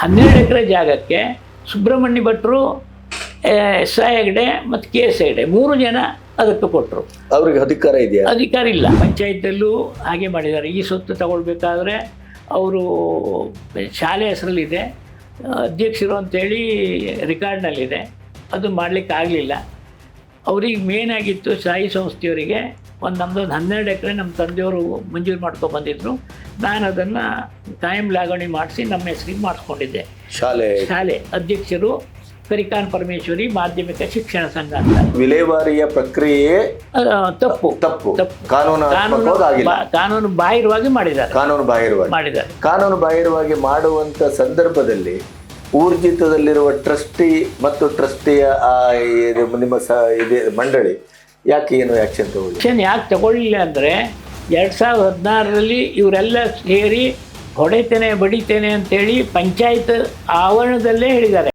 12 ಎಕರೆ ಜಾಗಕ್ಕೆ ಸುಬ್ರಹ್ಮಣ್ಯ ಭಟ್ರು, S I Hegde ಮತ್ತು ಕೆ ಎಸ್ ಹೆಗಡೆ 3 ಜನ ಅದಕ್ಕೆ ಕೊಟ್ಟರು. ಅವ್ರಿಗೆ ಅಧಿಕಾರ ಇದೆಯಾ? ಅಧಿಕಾರ ಇಲ್ಲ. ಪಂಚಾಯತಲ್ಲೂ ಹಾಗೆ ಮಾಡಿದ್ದಾರೆ. ಈ ಸ್ವತ್ತು ತಗೊಳ್ಬೇಕಾದ್ರೆ ಅವರು ಶಾಲೆ ಹೆಸರಲ್ಲಿದೆ, ಅಧ್ಯಕ್ಷರು ಅಂತೇಳಿ ರೆಕಾರ್ಡ್ನಲ್ಲಿದೆ, ಅದು ಮಾಡಲಿಕ್ಕೆ ಆಗಲಿಲ್ಲ. ಅವ್ರಿಗೆ ಮೇನ್ ಆಗಿತ್ತು ಸಾಯಿ ಸಂಸ್ಥೆಯವರಿಗೆ ನಮ್ಮದು 12 ಎಕರೆ ನಮ್ಮ ತಂದೆಯವರು ಮಂಜೂರು ಮಾಡ್ಕೊಬಂದಿದ್ರು. ನಾನು ಅದನ್ನು ಕಾಯಂ ಲಾಗಣಿ ಮಾಡಿಸಿ ನಮ್ಮ ಹೆಸರಿಗೆ ಮಾಡಿಸ್ಕೊಂಡಿದ್ದೆ. ಶಾಲೆ ಅಧ್ಯಕ್ಷರು ಕರಿಕಾನ್ ಪರಮೇಶ್ವರಿ ಮಾಧ್ಯಮಿಕ ಶಿಕ್ಷಣ ಸಂಘ ಅಂತ. ವಿಲೇವಾರಿಯ ಪ್ರಕ್ರಿಯೆ ತಪ್ಪು ಕಾನೂನು ಬಾಹಿರವಾಗಿ ಮಾಡಿದ್ದಾರೆ. ಕಾನೂನು ಬಾಹಿರವಾಗಿ ಮಾಡುವಂತ ಸಂದರ್ಭದಲ್ಲಿ ಊರ್ಜಿತದಲ್ಲಿರುವ ಟ್ರಸ್ಟಿ ಮತ್ತು ಟ್ರಸ್ಟಿಯ ನಿಮ್ಮ ಮಂಡಳಿ ಯಾಕೆ ಏನು ಆ್ಯಕ್ಷನ್ ತಗೊಳ್ಳಿ? ಯಾಕೆ ತಗೊಳ್ಳಿಲ್ಲ ಅಂದರೆ 2016ರಲ್ಲಿ ಇವರೆಲ್ಲ ಸೇರಿ ಹೊಡಿತೇನೆ ಬಡಿತೇನೆ ಅಂತೇಳಿ ಪಂಚಾಯತ್ ಆವರಣದಲ್ಲೇ ಹೇಳಿದ್ದಾರೆ.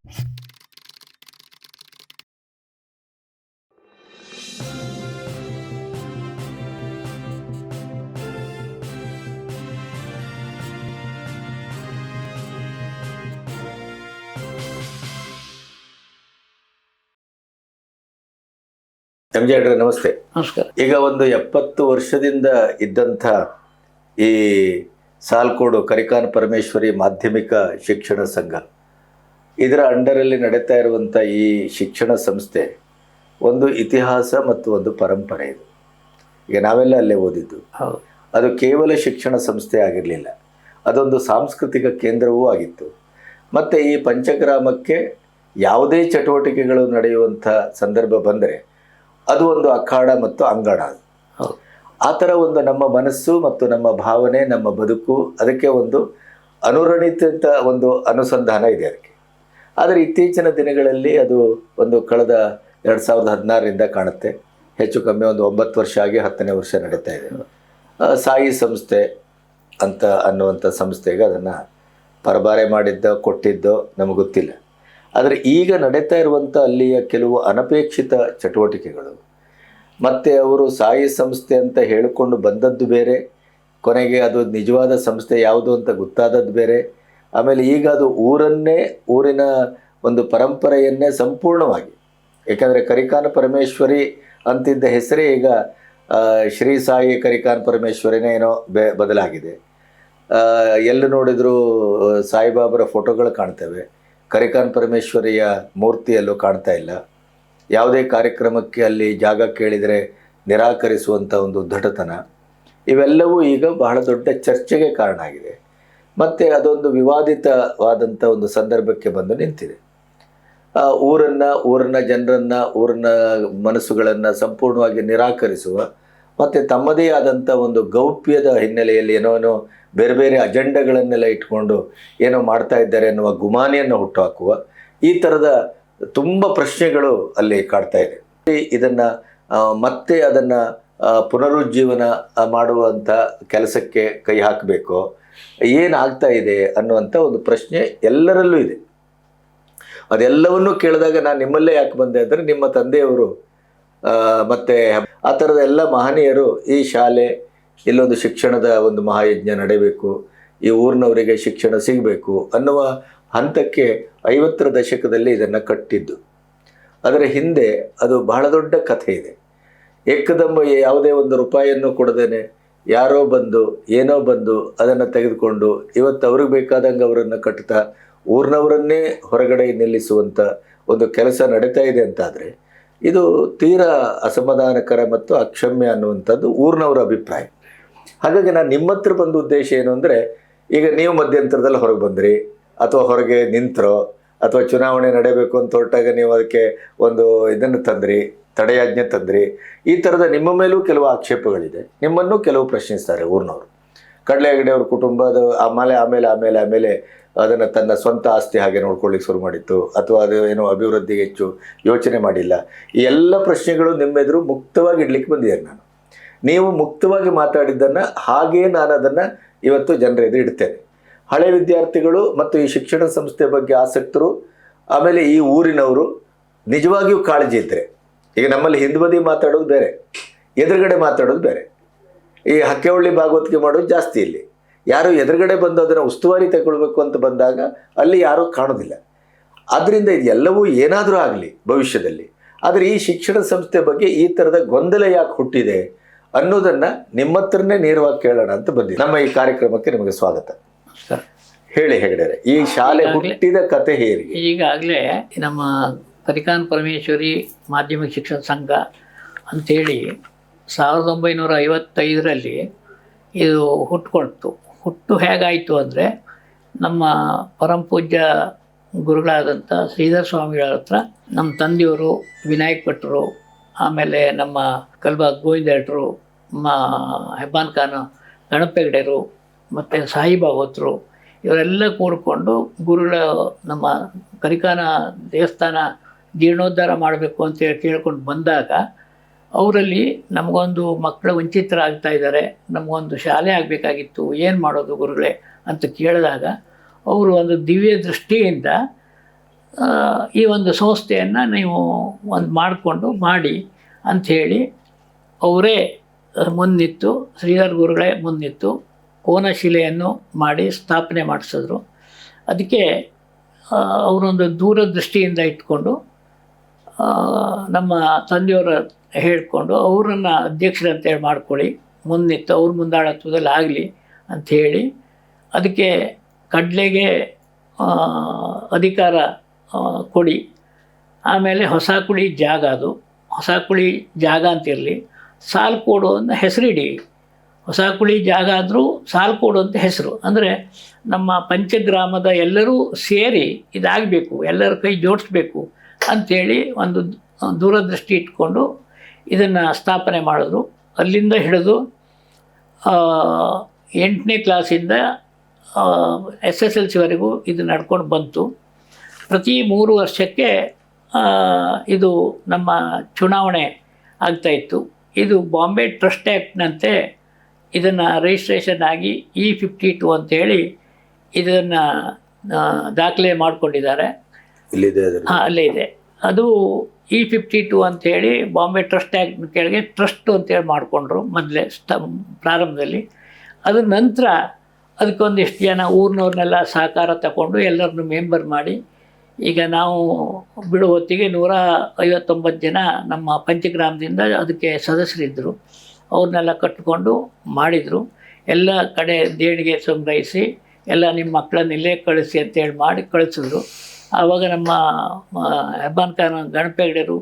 MJ ನಮಸ್ತೆ. ನಮಸ್ಕಾರ. ಈಗ ಒಂದು 70 ವರ್ಷದಿಂದ ಇದ್ದಂಥ ಈ ಸಾಲ್ಕೋಡು ಕರಿಕಾನ್ ಪರಮೇಶ್ವರಿ ಮಾಧ್ಯಮಿಕ ಶಿಕ್ಷಣ ಸಂಘ, ಇದರ ಅಂಡರಲ್ಲಿ ನಡೀತಾ ಇರುವಂಥ ಈ ಶಿಕ್ಷಣ ಸಂಸ್ಥೆ ಒಂದು ಇತಿಹಾಸ ಮತ್ತು ಒಂದು ಪರಂಪರೆ ಇದು. ಈಗ ನಾವೆಲ್ಲ ಅಲ್ಲೇ ಓದಿದ್ದು. ಅದು ಕೇವಲ ಶಿಕ್ಷಣ ಸಂಸ್ಥೆ ಆಗಿರಲಿಲ್ಲ, ಅದೊಂದು ಸಾಂಸ್ಕೃತಿಕ ಕೇಂದ್ರವೂ ಆಗಿತ್ತು. ಮತ್ತು ಈ ಪಂಚಗ್ರಾಮಕ್ಕೆ ಯಾವುದೇ ಚಟುವಟಿಕೆಗಳು ನಡೆಯುವಂಥ ಸಂದರ್ಭ ಬಂದರೆ ಅದು ಒಂದು ಅಖಾಡ ಮತ್ತು ಅಂಗಣ. ಆ ಥರ ಒಂದು ನಮ್ಮ ಮನಸ್ಸು ಮತ್ತು ನಮ್ಮ ಭಾವನೆ, ನಮ್ಮ ಬದುಕು, ಅದಕ್ಕೆ ಒಂದು ಅನುರಣಿತ ಒಂದು ಅನುಸಂಧಾನ ಇದೆ ಅದಕ್ಕೆ. ಆದರೆ ಇತ್ತೀಚಿನ ದಿನಗಳಲ್ಲಿ ಅದು ಒಂದು ಕಳೆದ 2016ರಿಂದ ಕಾಣುತ್ತೆ, ಹೆಚ್ಚು ಕಮ್ಮಿ ಒಂದು 9 ವರ್ಷ ಆಗಿ 10ನೇ ವರ್ಷ ನಡೀತಾ ಇದೆ. ಸಾಯಿ ಸಂಸ್ಥೆ ಅಂತ ಅನ್ನುವಂಥ ಸಂಸ್ಥೆಗೆ ಅದನ್ನು ಪರಬಾರೆ ಮಾಡಿದ್ದೋ ಕೊಟ್ಟಿದ್ದೋ ನಮಗೆ ಗೊತ್ತಿಲ್ಲ. ಆದರೆ ಈಗ ನಡೀತಾ ಇರುವಂಥ ಅಲ್ಲಿಯ ಕೆಲವು ಅನಪೇಕ್ಷಿತ ಚಟುವಟಿಕೆಗಳು, ಮತ್ತು ಅವರು ಸಾಯಿ ಸಂಸ್ಥೆ ಅಂತ ಹೇಳಿಕೊಂಡು ಬಂದದ್ದು ಬೇರೆ, ಕೊನೆಗೆ ಅದು ನಿಜವಾದ ಸಂಸ್ಥೆ ಯಾವುದು ಅಂತ ಗೊತ್ತಾದದ್ದು ಬೇರೆ, ಆಮೇಲೆ ಈಗ ಅದು ಊರಿನ ಒಂದು ಪರಂಪರೆಯನ್ನೇ ಸಂಪೂರ್ಣವಾಗಿ, ಏಕೆಂದರೆ ಕರಿಕಾನ್ ಪರಮೇಶ್ವರಿ ಅಂತಿದ್ದ ಹೆಸರೇ ಈಗ ಶ್ರೀ ಸಾಯಿ ಕರಿಕಾನ್ ಪರಮೇಶ್ವರಿನೇ ಏನೋ ಬದಲಾಗಿದೆ. ಎಲ್ಲಿ ನೋಡಿದರೂ ಸಾಯಿಬಾಬರ ಫೋಟೋಗಳು ಕಾಣ್ತವೆ, ಕರಿಕಾನ್ ಪರಮೇಶ್ವರಿಯ ಮೂರ್ತಿಯಲ್ಲೂ ಕಾಣ್ತಾ ಇಲ್ಲ. ಯಾವುದೇ ಕಾರ್ಯಕ್ರಮಕ್ಕೆ ಅಲ್ಲಿ ಜಾಗ ಕೇಳಿದರೆ ನಿರಾಕರಿಸುವಂಥ ಒಂದು ಉದ್ದಟತನ, ಇವೆಲ್ಲವೂ ಈಗ ಬಹಳ ದೊಡ್ಡ ಚರ್ಚೆಗೆ ಕಾರಣ ಆಗಿದೆ. ಮತ್ತು ಅದೊಂದು ವಿವಾದಿತವಾದಂಥ ಒಂದು ಸಂದರ್ಭಕ್ಕೆ ಬಂದು ನಿಂತಿದೆ. ಊರನ್ನ ಜನರನ್ನು, ಊರಿನ ಮನಸ್ಸುಗಳನ್ನು ಸಂಪೂರ್ಣವಾಗಿ ನಿರಾಕರಿಸುವ, ಮತ್ತು ತಮ್ಮದೇ ಆದಂಥ ಒಂದು ಗೌಪ್ಯದ ಹಿನ್ನೆಲೆಯಲ್ಲಿ ಏನೋ ಬೇರೆ ಬೇರೆ ಅಜೆಂಡಗಳನ್ನೆಲ್ಲ ಇಟ್ಕೊಂಡು ಏನೋ ಮಾಡ್ತಾ ಇದ್ದಾರೆ ಅನ್ನುವ ಗುಮಾನಿಯನ್ನು ಹುಟ್ಟುಹಾಕುವ ಈ ಥರದ ತುಂಬ ಪ್ರಶ್ನೆಗಳು ಅಲ್ಲಿ ಕಾಡ್ತಾ ಇದೆ. ಇದನ್ನು ಮತ್ತೆ ಅದನ್ನು ಪುನರುಜ್ಜೀವನ ಮಾಡುವಂಥ ಕೆಲಸಕ್ಕೆ ಕೈ ಹಾಕಬೇಕು, ಏನಾಗ್ತಾ ಇದೆ ಅನ್ನುವಂಥ ಒಂದು ಪ್ರಶ್ನೆ ಎಲ್ಲರಲ್ಲೂ ಇದೆ. ಅದೆಲ್ಲವನ್ನೂ ಕೇಳಿದಾಗ ನಾನು ನಿಮ್ಮಲ್ಲೇ ಯಾಕೆ ಬಂದೆ ಅಂದರೆ, ನಿಮ್ಮ ತಂದೆಯವರು ಮತ್ತು ಆ ಥರದ ಎಲ್ಲ ಮಹನೀಯರು ಈ ಶಾಲೆ, ಇಲ್ಲೊಂದು ಶಿಕ್ಷಣದ ಒಂದು ಮಹಾಯಜ್ಞ ನಡೆಯಬೇಕು, ಈ ಊರಿನವರಿಗೆ ಶಿಕ್ಷಣ ಸಿಗಬೇಕು ಅನ್ನುವ ಹಂತಕ್ಕೆ 50ರ ದಶಕದಲ್ಲಿ ಇದನ್ನು ಕಟ್ಟಿದ್ದು. ಅದರ ಹಿಂದೆ ಅದು ಬಹಳ ದೊಡ್ಡ ಕಥೆ ಇದೆ. ಏಕದಮ್ಮ ಯಾವುದೇ ಒಂದು ರೂಪಾಯಿಯನ್ನು ಕೊಡದೇನೆ ಯಾರೋ ಬಂದು ಏನೋ ಬಂದು ಅದನ್ನು ತೆಗೆದುಕೊಂಡು ಇವತ್ತು ಅವ್ರಿಗೆ ಬೇಕಾದಂಗೆ ಅವರನ್ನು ಕಟ್ತಾ ಊರಿನವರನ್ನೇ ಹೊರಗಡೆ ನಿಲ್ಲಿಸುವಂಥ ಒಂದು ಕೆಲಸ ನಡೀತಾ ಇದೆ ಅಂತಾದರೆ ಇದು ತೀರಾ ಅಸಮಾಧಾನಕರ ಮತ್ತು ಅಕ್ಷಮ್ಯ ಅನ್ನುವಂಥದ್ದು ಊರಿನವರ ಅಭಿಪ್ರಾಯ. ಹಾಗಾಗಿ ನಾನು ನಿಮ್ಮ ಹತ್ರ ಬಂದ ಉದ್ದೇಶ ಏನು ಅಂದರೆ, ಈಗ ನೀವು ಮಧ್ಯಂತರದಲ್ಲಿ ಹೊರಗೆ ಬಂದ್ರಿ, ಅಥವಾ ಹೊರಗೆ ನಿಂತರೋ, ಅಥವಾ ಚುನಾವಣೆ ನಡೆಯಬೇಕು ಅಂತ ಹೊರಟಾಗ ನೀವು ಅದಕ್ಕೆ ಒಂದು ಇದನ್ನು ತಂದ್ರಿ, ತಡೆಯಾಜ್ಞೆ ತಂದ್ರಿ, ಈ ಥರದ ನಿಮ್ಮ ಮೇಲೂ ಕೆಲವು ಆಕ್ಷೇಪಗಳಿದೆ. ನಿಮ್ಮನ್ನು ಕೆಲವು ಪ್ರಶ್ನಿಸ್ತಾರೆ ಊರಿನವರು. ಕಡಲೆ ಹೆಗಡೆ ಅವ್ರ ಕುಟುಂಬದ ಆಮೇಲೆ ಅದನ್ನು ತನ್ನ ಸ್ವಂತ ಆಸ್ತಿ ಹಾಗೆ ನೋಡ್ಕೊಳ್ಳಿಕ್ಕೆ ಶುರು ಮಾಡಿತ್ತು, ಅಥವಾ ಅದು ಏನೋ ಅಭಿವೃದ್ಧಿಗೆ ಹೆಚ್ಚು ಯೋಚನೆ ಮಾಡಿಲ್ಲ. ಈ ಎಲ್ಲ ಪ್ರಶ್ನೆಗಳು ನಿಮ್ಮೆದುರು ಮುಕ್ತವಾಗಿ ಇಡ್ಲಿಕ್ಕೆ ಬಂದಿದ್ದೇನೆ ನಾನು. ನೀವು ಮುಕ್ತವಾಗಿ ಮಾತಾಡಿದ್ದನ್ನು ಹಾಗೇ ನಾನು ಅದನ್ನು ಇವತ್ತು ಜನರ ಎದುರು ಇಡ್ತೇನೆ. ಹಳೆ ವಿದ್ಯಾರ್ಥಿಗಳು ಮತ್ತು ಈ ಶಿಕ್ಷಣ ಸಂಸ್ಥೆ ಬಗ್ಗೆ ಆಸಕ್ತರು, ಆಮೇಲೆ ಈ ಊರಿನವರು ನಿಜವಾಗಿಯೂ ಕಾಳಜಿ ಇದ್ದರೆ, ಈಗ ನಮ್ಮಲ್ಲಿ ಹಿಂದ್ಬದಿ ಮಾತಾಡೋದು ಬೇರೆ, ಎದುರುಗಡೆ ಮಾತಾಡೋದು ಬೇರೆ. ಈ ಹಕ್ಕೆಹೊಳ್ಳಿ ಭಾಗವತಿಕೆ ಮಾಡೋದು ಜಾಸ್ತಿ ಇಲ್ಲಿ. ಯಾರು ಎದುರುಗಡೆ ಬಂದು ಅದನ್ನು ಉಸ್ತುವಾರಿ ತಗೊಳ್ಬೇಕು ಅಂತ ಬಂದಾಗ ಅಲ್ಲಿ ಯಾರೂ ಕಾಣೋದಿಲ್ಲ. ಆದ್ದರಿಂದ ಇದೆಲ್ಲವೂ ಏನಾದರೂ ಆಗಲಿ ಭವಿಷ್ಯದಲ್ಲಿ, ಆದರೆ ಈ ಶಿಕ್ಷಣ ಸಂಸ್ಥೆ ಬಗ್ಗೆ ಈ ಥರದ ಗೊಂದಲ ಯಾಕೆ ಹುಟ್ಟಿದೆ ಅನ್ನೋದನ್ನು ನಿಮ್ಮ ಹತ್ರನೇ ನೇರವಾಗಿ ಕೇಳೋಣ ಅಂತ ಬಂದಿದೆ. ನಮ್ಮ ಈ ಕಾರ್ಯಕ್ರಮಕ್ಕೆ ನಿಮಗೆ ಸ್ವಾಗತ. ಸರ್, ಹೇಳಿ ಹೆಗಡೆರೆ, ಈ ಶಾಲೆ ಹುಟ್ಟಿದ ಕತೆ ಹೇಗೆ? ಈಗಾಗಲೇ ನಮ್ಮ ಪರಿಕಾನ್ ಪರಮೇಶ್ವರಿ ಮಾಧ್ಯಮಿಕ ಶಿಕ್ಷಣ ಸಂಘ ಅಂಥೇಳಿ 1955ರಲ್ಲಿ ಇದು ಹುಟ್ಕೊಳ್ತು. ಹುಟ್ಟು ಹೇಗಾಯಿತು ಅಂದರೆ, ನಮ್ಮ ಪರಮಪೂಜ್ಯ ಗುರುಗಳಾದಂಥ ಶ್ರೀಧರ ಸ್ವಾಮಿಗಳ ಹತ್ರ ನಮ್ಮ ತಂದೆಯವರು ವಿನಾಯಕ್ ಭಟ್ರು, ಆಮೇಲೆ ನಮ್ಮ ಕಲ್ಬಾಗ್ ಗೋವಿಂದ ಭಟ್ರು, ಹೆಬ್ಬಾನ್ ಖಾನ್ ಗಣಪ ಹೆಗಡೆರು ಮತ್ತು ಸಾಯಿಬಾಬತ್ರು ಇವರೆಲ್ಲ ಕೂಡಿಕೊಂಡು ಗುರುಗಳ ನಮ್ಮ ಕರಿಕಾನ ದೇವಸ್ಥಾನ ಜೀರ್ಣೋದ್ಧಾರ ಮಾಡಬೇಕು ಅಂತೇಳಿ ಕೇಳ್ಕೊಂಡು ಬಂದಾಗ, ಅವರಲ್ಲಿ ನಮಗೊಂದು ಮಕ್ಕಳು ವಂಚಿತರಾಗ್ತಾ ಇದ್ದಾರೆ, ನಮಗೊಂದು ಶಾಲೆ ಆಗಬೇಕಾಗಿತ್ತು, ಏನು ಮಾಡೋದು ಗುರುಗಳೇ ಅಂತ ಕೇಳಿದಾಗ, ಅವರು ಒಂದು ದಿವ್ಯ ದೃಷ್ಟಿಯಿಂದ ಈ ಒಂದು ಸಂಸ್ಥೆಯನ್ನು ನೀವು ಒಂದು ಮಾಡಿಕೊಂಡು ಮಾಡಿ ಅಂಥೇಳಿ ಅವರೇ ಮುನ್ನಿತ್ತು, ಶ್ರೀಧರ್ ಗುರುಗಳೇ ಮುನ್ನಿತ್ತು ಕೋನಶಿಲೆಯನ್ನು ಮಾಡಿ ಸ್ಥಾಪನೆ ಮಾಡಿಸಿದ್ರು. ಅದಕ್ಕೆ ಅವರೊಂದು ದೂರದೃಷ್ಟಿಯಿಂದ ಇಟ್ಕೊಂಡು ನಮ್ಮ ತಂದೆಯವರ ಹೇಳ್ಕೊಂಡು ಅವರನ್ನು ಅಧ್ಯಕ್ಷರಂತೇಳಿ ಮಾಡ್ಕೊಳ್ಳಿ, ಮುನ್ನಿತ್ತು, ಅವ್ರ ಮುಂದಾಳತ್ವದಲ್ಲಿ ಆಗಲಿ ಅಂಥೇಳಿ ಅದಕ್ಕೆ ಕಡ್ಲೆಗೆ ಅಧಿಕಾರ ಕೊಡಿ. ಆಮೇಲೆ ಹೊಸ ಕುಳಿ ಜಾಗ, ಅದು ಹೊಸ ಕುಳಿ ಜಾಗ ಅಂತಿರಲಿ, ಸಾಲ್ಕೋಡು ಅಂತ ಹೆಸರಿಡಿ. ಹೊಸ ಕುಳಿ ಜಾಗ ಆದರೂ ಸಾಲ್ಕೋಡು ಅಂತ ಹೆಸರು. ಅಂದರೆ ನಮ್ಮ ಪಂಚಗ್ರಾಮದ ಎಲ್ಲರೂ ಸೇರಿ ಇದಾಗಬೇಕು, ಎಲ್ಲರ ಕೈ ಜೋಡಿಸ್ಬೇಕು ಅಂಥೇಳಿ ಒಂದು ದೂರದೃಷ್ಟಿ ಇಟ್ಕೊಂಡು ಇದನ್ನು ಸ್ಥಾಪನೆ ಮಾಡಿದ್ರು. ಅಲ್ಲಿಂದ ಹಿಡಿದು 8ನೇ ಕ್ಲಾಸಿಂದ SSLCವರೆಗೂ ಇದು ನಡ್ಕೊಂಡು ಬಂತು. ಪ್ರತಿ 3 ವರ್ಷಕ್ಕೆ ಇದು ನಮ್ಮ ಚುನಾವಣೆ ಆಗ್ತಾಯಿತ್ತು. ಇದು ಬಾಂಬೆ ಟ್ರಸ್ಟ್ ಆ್ಯಕ್ಟ್ನಂತೆ ಇದನ್ನು ರಿಜಿಸ್ಟ್ರೇಷನ್ ಆಗಿ E52 ಅಂಥೇಳಿ ಇದನ್ನು ದಾಖಲೆ ಮಾಡಿಕೊಂಡಿದ್ದಾರೆ. ಹಾಂ, ಅಲ್ಲೇ ಇದೆ. ಅದು E52 ಅಂಥೇಳಿ ಬಾಂಬೆ ಟ್ರಸ್ಟ್ ಆ್ಯಕ್ಟ್ ಕೆಳಗೆ ಟ್ರಸ್ಟ್ ಅಂತೇಳಿ ಮಾಡಿಕೊಂಡ್ರು ಮೊದಲೇ ಪ್ರಾರಂಭದಲ್ಲಿ. ಅದ್ರ ನಂತರ ಅದಕ್ಕೊಂದಿಷ್ಟು ಜನ ಊರಿನವ್ರನ್ನೆಲ್ಲ ಸಹಕಾರ ತಗೊಂಡು ಎಲ್ಲರನ್ನು ಮೆಂಬರ್ ಮಾಡಿ, ಈಗ ನಾವು ಬಿಡೋ ಹೊತ್ತಿಗೆ 159 ಜನ ನಮ್ಮ ಪಂಚಗ್ರಾಮದಿಂದ ಅದಕ್ಕೆ ಸದಸ್ಯರಿದ್ದರು. ಅವ್ರನ್ನೆಲ್ಲ ಕಟ್ಟಿಕೊಂಡು ಮಾಡಿದರು. ಎಲ್ಲ ಕಡೆ ದೇಣಿಗೆ ಸಂಗ್ರಹಿಸಿ ಎಲ್ಲ ನಿಮ್ಮ ಮಕ್ಕಳನ್ನ ಇಲ್ಲೇ ಕಳಿಸಿ ಅಂತೇಳಿ ಮಾಡಿ ಕಳಿಸಿದ್ರು. ಆವಾಗ ನಮ್ಮ ಹೆಬ್ಬಾನ್ ಖಾನ್ ಗಣಪ ಹೆಗಡೆರು,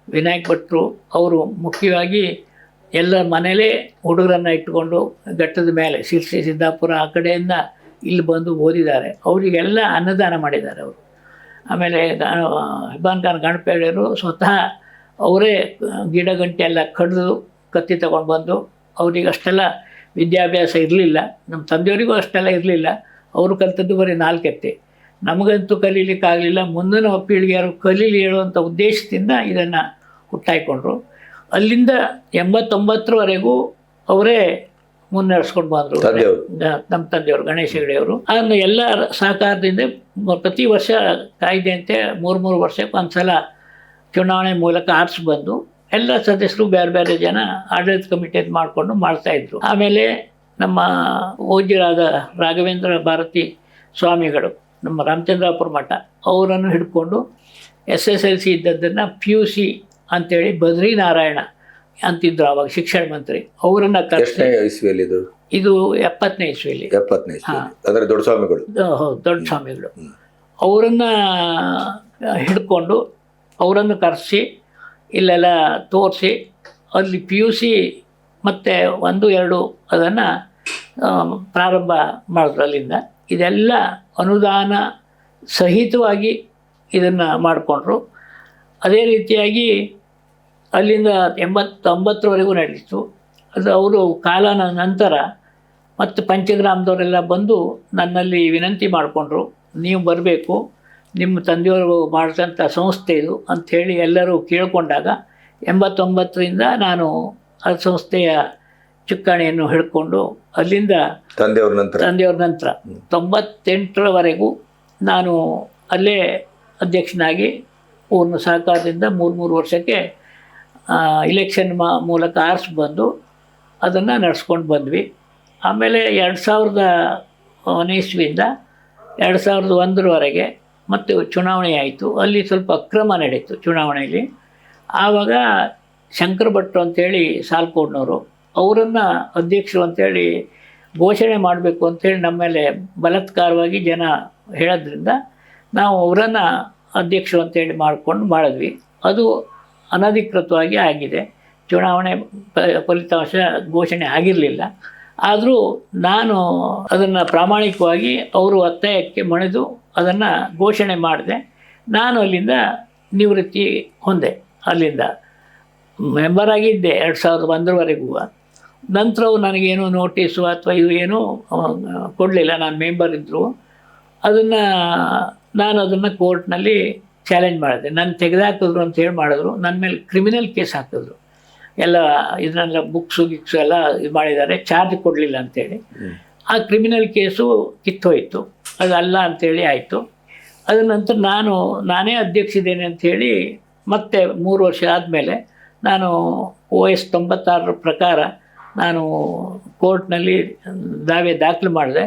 ವಿನಾಯಕ್ ಭಟ್ರು ಅವರು ಮುಖ್ಯವಾಗಿ ಎಲ್ಲ ಮನೇಲೇ ಹುಡುಗರನ್ನು ಇಟ್ಟುಕೊಂಡು ಘಟ್ಟದ ಮೇಲೆ ಶಿರ್ಸಿ ಸಿದ್ದಾಪುರ ಆ ಕಡೆಯಿಂದ ಇಲ್ಲಿ ಬಂದು ಓದಿದ್ದಾರೆ. ಅವರಿಗೆಲ್ಲ ಅನ್ನದಾನ ಮಾಡಿದ್ದಾರೆ ಅವರು. ಆಮೇಲೆ ಹೆಬ್ಬಾನ್ ಖಾನ್ ಗಣಪ ಹೆಗಡೆರು ಸ್ವತಃ ಅವರೇ ಗಿಡ ಗಂಟೆ ಎಲ್ಲ ಕಡಿದು ಕತ್ತಿ ತಗೊಂಡು ಬಂದು, ಅವ್ರಿಗೆ ಅಷ್ಟೆಲ್ಲ ವಿದ್ಯಾಭ್ಯಾಸ ಇರಲಿಲ್ಲ, ನಮ್ಮ ತಂದೆಯವರಿಗೂ ಅಷ್ಟೆಲ್ಲ ಇರಲಿಲ್ಲ. ಅವರು ಕಲಿತದ್ದು ಬರೀ 4 ಎತ್ತೆ. ನಮಗಂತೂ ಕಲೀಲಿಕ್ಕಾಗಲಿಲ್ಲ, ಮುಂದಿನ ಪೀಳಿಗೆಯವರು ಕಲೀಲಿ ಹೇಳುವಂಥ ಉದ್ದೇಶದಿಂದ ಇದನ್ನು ಹುಟ್ಟಾಕೊಂಡ್ರು. ಅಲ್ಲಿಂದ 89ರವರೆಗೂ ಅವರೇ ಮುನ್ನಡೆಸ್ಕೊಂಡು ಬಂದರು ನಮ್ಮ ತಂದೆಯವರು ಗಣೇಶ ಹೆಗಡೆಯವರು. ಅದನ್ನು ಎಲ್ಲ ಸಹಕಾರದಿಂದ ಪ್ರತಿ ವರ್ಷ ಕಾಯ್ದೆಯಂತೆ 3 ವರ್ಷಕ್ಕೆ ಒಂದು ಸಲ ಚುನಾವಣೆ ಮೂಲಕ ಆರಿಸಿ ಬಂದು ಎಲ್ಲ ಸದಸ್ಯರು ಬೇರೆ ಬೇರೆ ಜನ ಆಡಳಿತ ಕಮಿಟಿಯನ್ನು ಮಾಡಿಕೊಂಡು ಮಾಡ್ತಾಯಿದ್ರು. ಆಮೇಲೆ ನಮ್ಮ ಪೂಜ್ಯರಾದ ರಾಘವೇಂದ್ರ ಭಾರತಿ ಸ್ವಾಮಿಗಳು ನಮ್ಮ ರಾಮಚಂದ್ರಾಪುರ ಮಠ ಅವರನ್ನು ಹಿಡ್ಕೊಂಡು SSLC ಇದ್ದದ್ದನ್ನು PUC ಅಂಥೇಳಿ ಬದ್ರಿನಾರಾಯಣ ಅಂತಿದ್ರು ಆವಾಗ ಶಿಕ್ಷಣ ಮಂತ್ರಿ. ಅವರನ್ನು ಇದು 70ನೇ ಇಸ್ವಿಯಲ್ಲಿ. ಅಂದರೆ ದೊಡ್ಡ ಸ್ವಾಮಿಗಳು. ಹೌದು, ದೊಡ್ಡ ಸ್ವಾಮಿಗಳು. ಅವರನ್ನು ಹಿಡ್ಕೊಂಡು ಅವರನ್ನು ಕರೆಸಿ ಇಲ್ಲೆಲ್ಲ ತೋರಿಸಿ ಅಲ್ಲಿ PUC ಮತ್ತು 1, 2 ಅದನ್ನು ಪ್ರಾರಂಭ ಮಾಡಿದ್ರು. ಅಲ್ಲಿಂದ ಇದೆಲ್ಲ ಅನುದಾನ ಸಹಿತವಾಗಿ ಇದನ್ನು ಮಾಡಿಕೊಂಡ್ರು. ಅದೇ ರೀತಿಯಾಗಿ ಅಲ್ಲಿಂದ 89ರವರೆಗೂ ನಡೀತು. ಅದು ಅವರು ಕಾಲನ ನಂತರ ಮತ್ತು ಪಂಚಗ್ರಾಮದವರೆಲ್ಲ ಬಂದು ನನ್ನಲ್ಲಿ ವಿನಂತಿ ಮಾಡಿಕೊಂಡ್ರು, ನೀವು ಬರಬೇಕು, ನಿಮ್ಮ ತಂದೆಯವರು ಮಾಡಿದಂಥ ಸಂಸ್ಥೆ ಇದು ಅಂಥೇಳಿ ಎಲ್ಲರೂ ಕೇಳಿಕೊಂಡಾಗ 89ರಿಂದ ನಾನು ಆ ಸಂಸ್ಥೆಯ ಚುಕ್ಕಾಣಿಯನ್ನು ಹಿಡ್ಕೊಂಡು ಅಲ್ಲಿಂದ ತಂದೆಯವ್ರ ನಂತರ 98ರವರೆಗೂ ನಾನು ಅಲ್ಲೇ ಅಧ್ಯಕ್ಷನಾಗಿ ಪೂರ್ಣ ಸಹಕಾರದಿಂದ 3 ವರ್ಷಕ್ಕೆ ಇಲೆಕ್ಷನ್ ಮೂಲಕ ಆರಿಸಿ ಬಂದು ಅದನ್ನು ನಡೆಸ್ಕೊಂಡು ಬಂದ್ವಿ. ಆಮೇಲೆ 2000 ಇಸ್ವಿಯಿಂದ 2001ರವರೆಗೆ ಮತ್ತು ಚುನಾವಣೆ ಆಯಿತು. ಅಲ್ಲಿ ಸ್ವಲ್ಪ ಅಕ್ರಮ ನಡೀತು ಚುನಾವಣೆಯಲ್ಲಿ. ಆವಾಗ ಶಂಕರ ಭಟ್ರು ಅಂತೇಳಿ ಸಾಲ್ಕೋಡ್ನವರು, ಅವರನ್ನು ಅಧ್ಯಕ್ಷರು ಅಂತೇಳಿ ಘೋಷಣೆ ಮಾಡಬೇಕು ಅಂತೇಳಿ ನಮ್ಮ ಮೇಲೆ ಬಲಾತ್ಕಾರವಾಗಿ ಜನ ಹೇಳೋದ್ರಿಂದ ನಾವು ಅವರನ್ನು ಅಧ್ಯಕ್ಷರು ಅಂತೇಳಿ ಮಾಡಿದ್ವಿ. ಅದು ಅನಧಿಕೃತವಾಗಿ ಆಗಿದೆ. ಚುನಾವಣೆ ಫಲಿತಾಂಶ ಘೋಷಣೆ ಆಗಿರಲಿಲ್ಲ. ಆದರೂ ನಾನು ಅದನ್ನು ಪ್ರಾಮಾಣಿಕವಾಗಿ ಅವರು ಒತ್ತಾಯಕ್ಕೆ ಮಣಿದು ಅದನ್ನು ಘೋಷಣೆ ಮಾಡಿದೆ. ನಾನು ಅಲ್ಲಿಂದ ನಿವೃತ್ತಿ ಹೊಂದೆ. ಅಲ್ಲಿಂದ ಮೆಂಬರ್ ಆಗಿದ್ದೆ 2001ರವರೆಗೂ. ನಂತರವು ನನಗೇನು ನೋಟಿಸು ಅಥವಾ ಇವು ಏನೂ ಕೊಡಲಿಲ್ಲ. ನಾನು ಮೆಂಬರ್ ಇದ್ದರು. ನಾನು ಅದನ್ನು ಕೋರ್ಟ್ನಲ್ಲಿ ಚಾಲೆಂಜ್ ಮಾಡಿದೆ. ನಾನು ತೆಗೆದುಹಾಕಿದ್ರು ಅಂತ ಹೇಳಿ ಮಾಡಿದ್ರು. ನನ್ನ ಮೇಲೆ ಕ್ರಿಮಿನಲ್ ಕೇಸ್ ಹಾಕಿದ್ರು. ಎಲ್ಲ ಇದನ್ನೆಲ್ಲ ಬುಕ್ಸು ಗಿಕ್ಸು ಎಲ್ಲ ಇದು ಮಾಡಿದ್ದಾರೆ, ಚಾರ್ಜ್ ಕೊಡಲಿಲ್ಲ ಅಂಥೇಳಿ. ಆ ಕ್ರಿಮಿನಲ್ ಕೇಸು ಕಿತ್ತೋಯಿತು. ಅದಲ್ಲ ಅಂಥೇಳಿ ಆಯಿತು. ಅದ ನಂತರ ನಾನೇ ಅಧ್ಯಕ್ಷಿದ್ದೇನೆ ಅಂಥೇಳಿ ಮತ್ತೆ 3 ವರ್ಷ ಆದಮೇಲೆ ನಾನು OS 96 ಪ್ರಕಾರ ನಾನು ಕೋರ್ಟ್ನಲ್ಲಿ ದಾಖಲು ಮಾಡಿದೆ.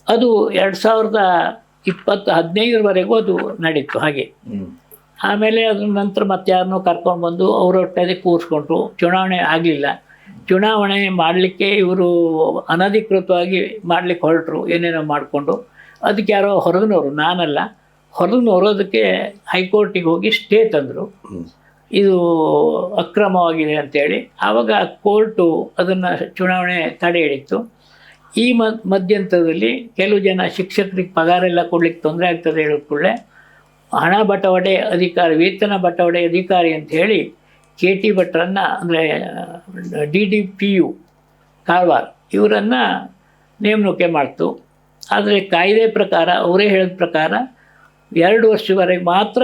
ಅದು 2015ರವರೆಗೂ ಅದು ನಡೀತು ಹಾಗೆ. ಆಮೇಲೆ ಅದ್ರ ನಂತರ ಮತ್ತೆ ಯಾರನ್ನೋ ಕರ್ಕೊಂಡ್ಬಂದು ಅವರೊಟ್ಟಿಗೆ ಕೂರಿಸ್ಕೊಂಡ್ರು. ಚುನಾವಣೆ ಆಗಲಿಲ್ಲ. ಚುನಾವಣೆ ಮಾಡಲಿಕ್ಕೆ ಇವರು ಅನಧಿಕೃತವಾಗಿ ಮಾಡಲಿಕ್ಕೆ ಹೊರಟರು, ಏನೇನೋ ಮಾಡಿಕೊಂಡು. ಅದಕ್ಕೆ ಯಾರೋ ಹೊರಗಿನವರು, ನಾನಲ್ಲ, ಹೊರಗಿನವರು ಅದಕ್ಕೆ ಹೈಕೋರ್ಟಿಗೆ ಹೋಗಿ ಸ್ಟೇ ತಂದರು. ಇದು ಅಕ್ರಮವಾಗಿದೆ ಅಂತೇಳಿ. ಆವಾಗ ಕೋರ್ಟು ಅದನ್ನು ಚುನಾವಣೆ ತಡೆ ಹಿಡಿತು. ಈ ಮಧ್ಯಂತರದಲ್ಲಿ ಕೆಲವು ಜನ ಶಿಕ್ಷಕರಿಗೆ ಪಗಾರೆಲ್ಲ ಕೊಡ್ಲಿಕ್ಕೆ ತೊಂದರೆ ಆಗ್ತದೆ ಹೇಳಿದ ಕೂಡಲೇ ಹಣ ಬಟವಡೆ ಅಧಿಕಾರಿ, ವೇತನ ಬಟವಡೆ ಅಧಿಕಾರಿ ಅಂತ ಹೇಳಿ KT ಭಟ್ರನ್ನು, ಅಂದರೆ DDPU ಕಾರವಾರ, ಇವರನ್ನು ನೇಮಣಿಕೆ ಮಾಡ್ತು. ಆದರೆ ಕಾಯ್ದೆ ಪ್ರಕಾರ ಅವರೇ ಹೇಳಿದ ಪ್ರಕಾರ 2 ವರ್ಷವರೆಗೆ ಮಾತ್ರ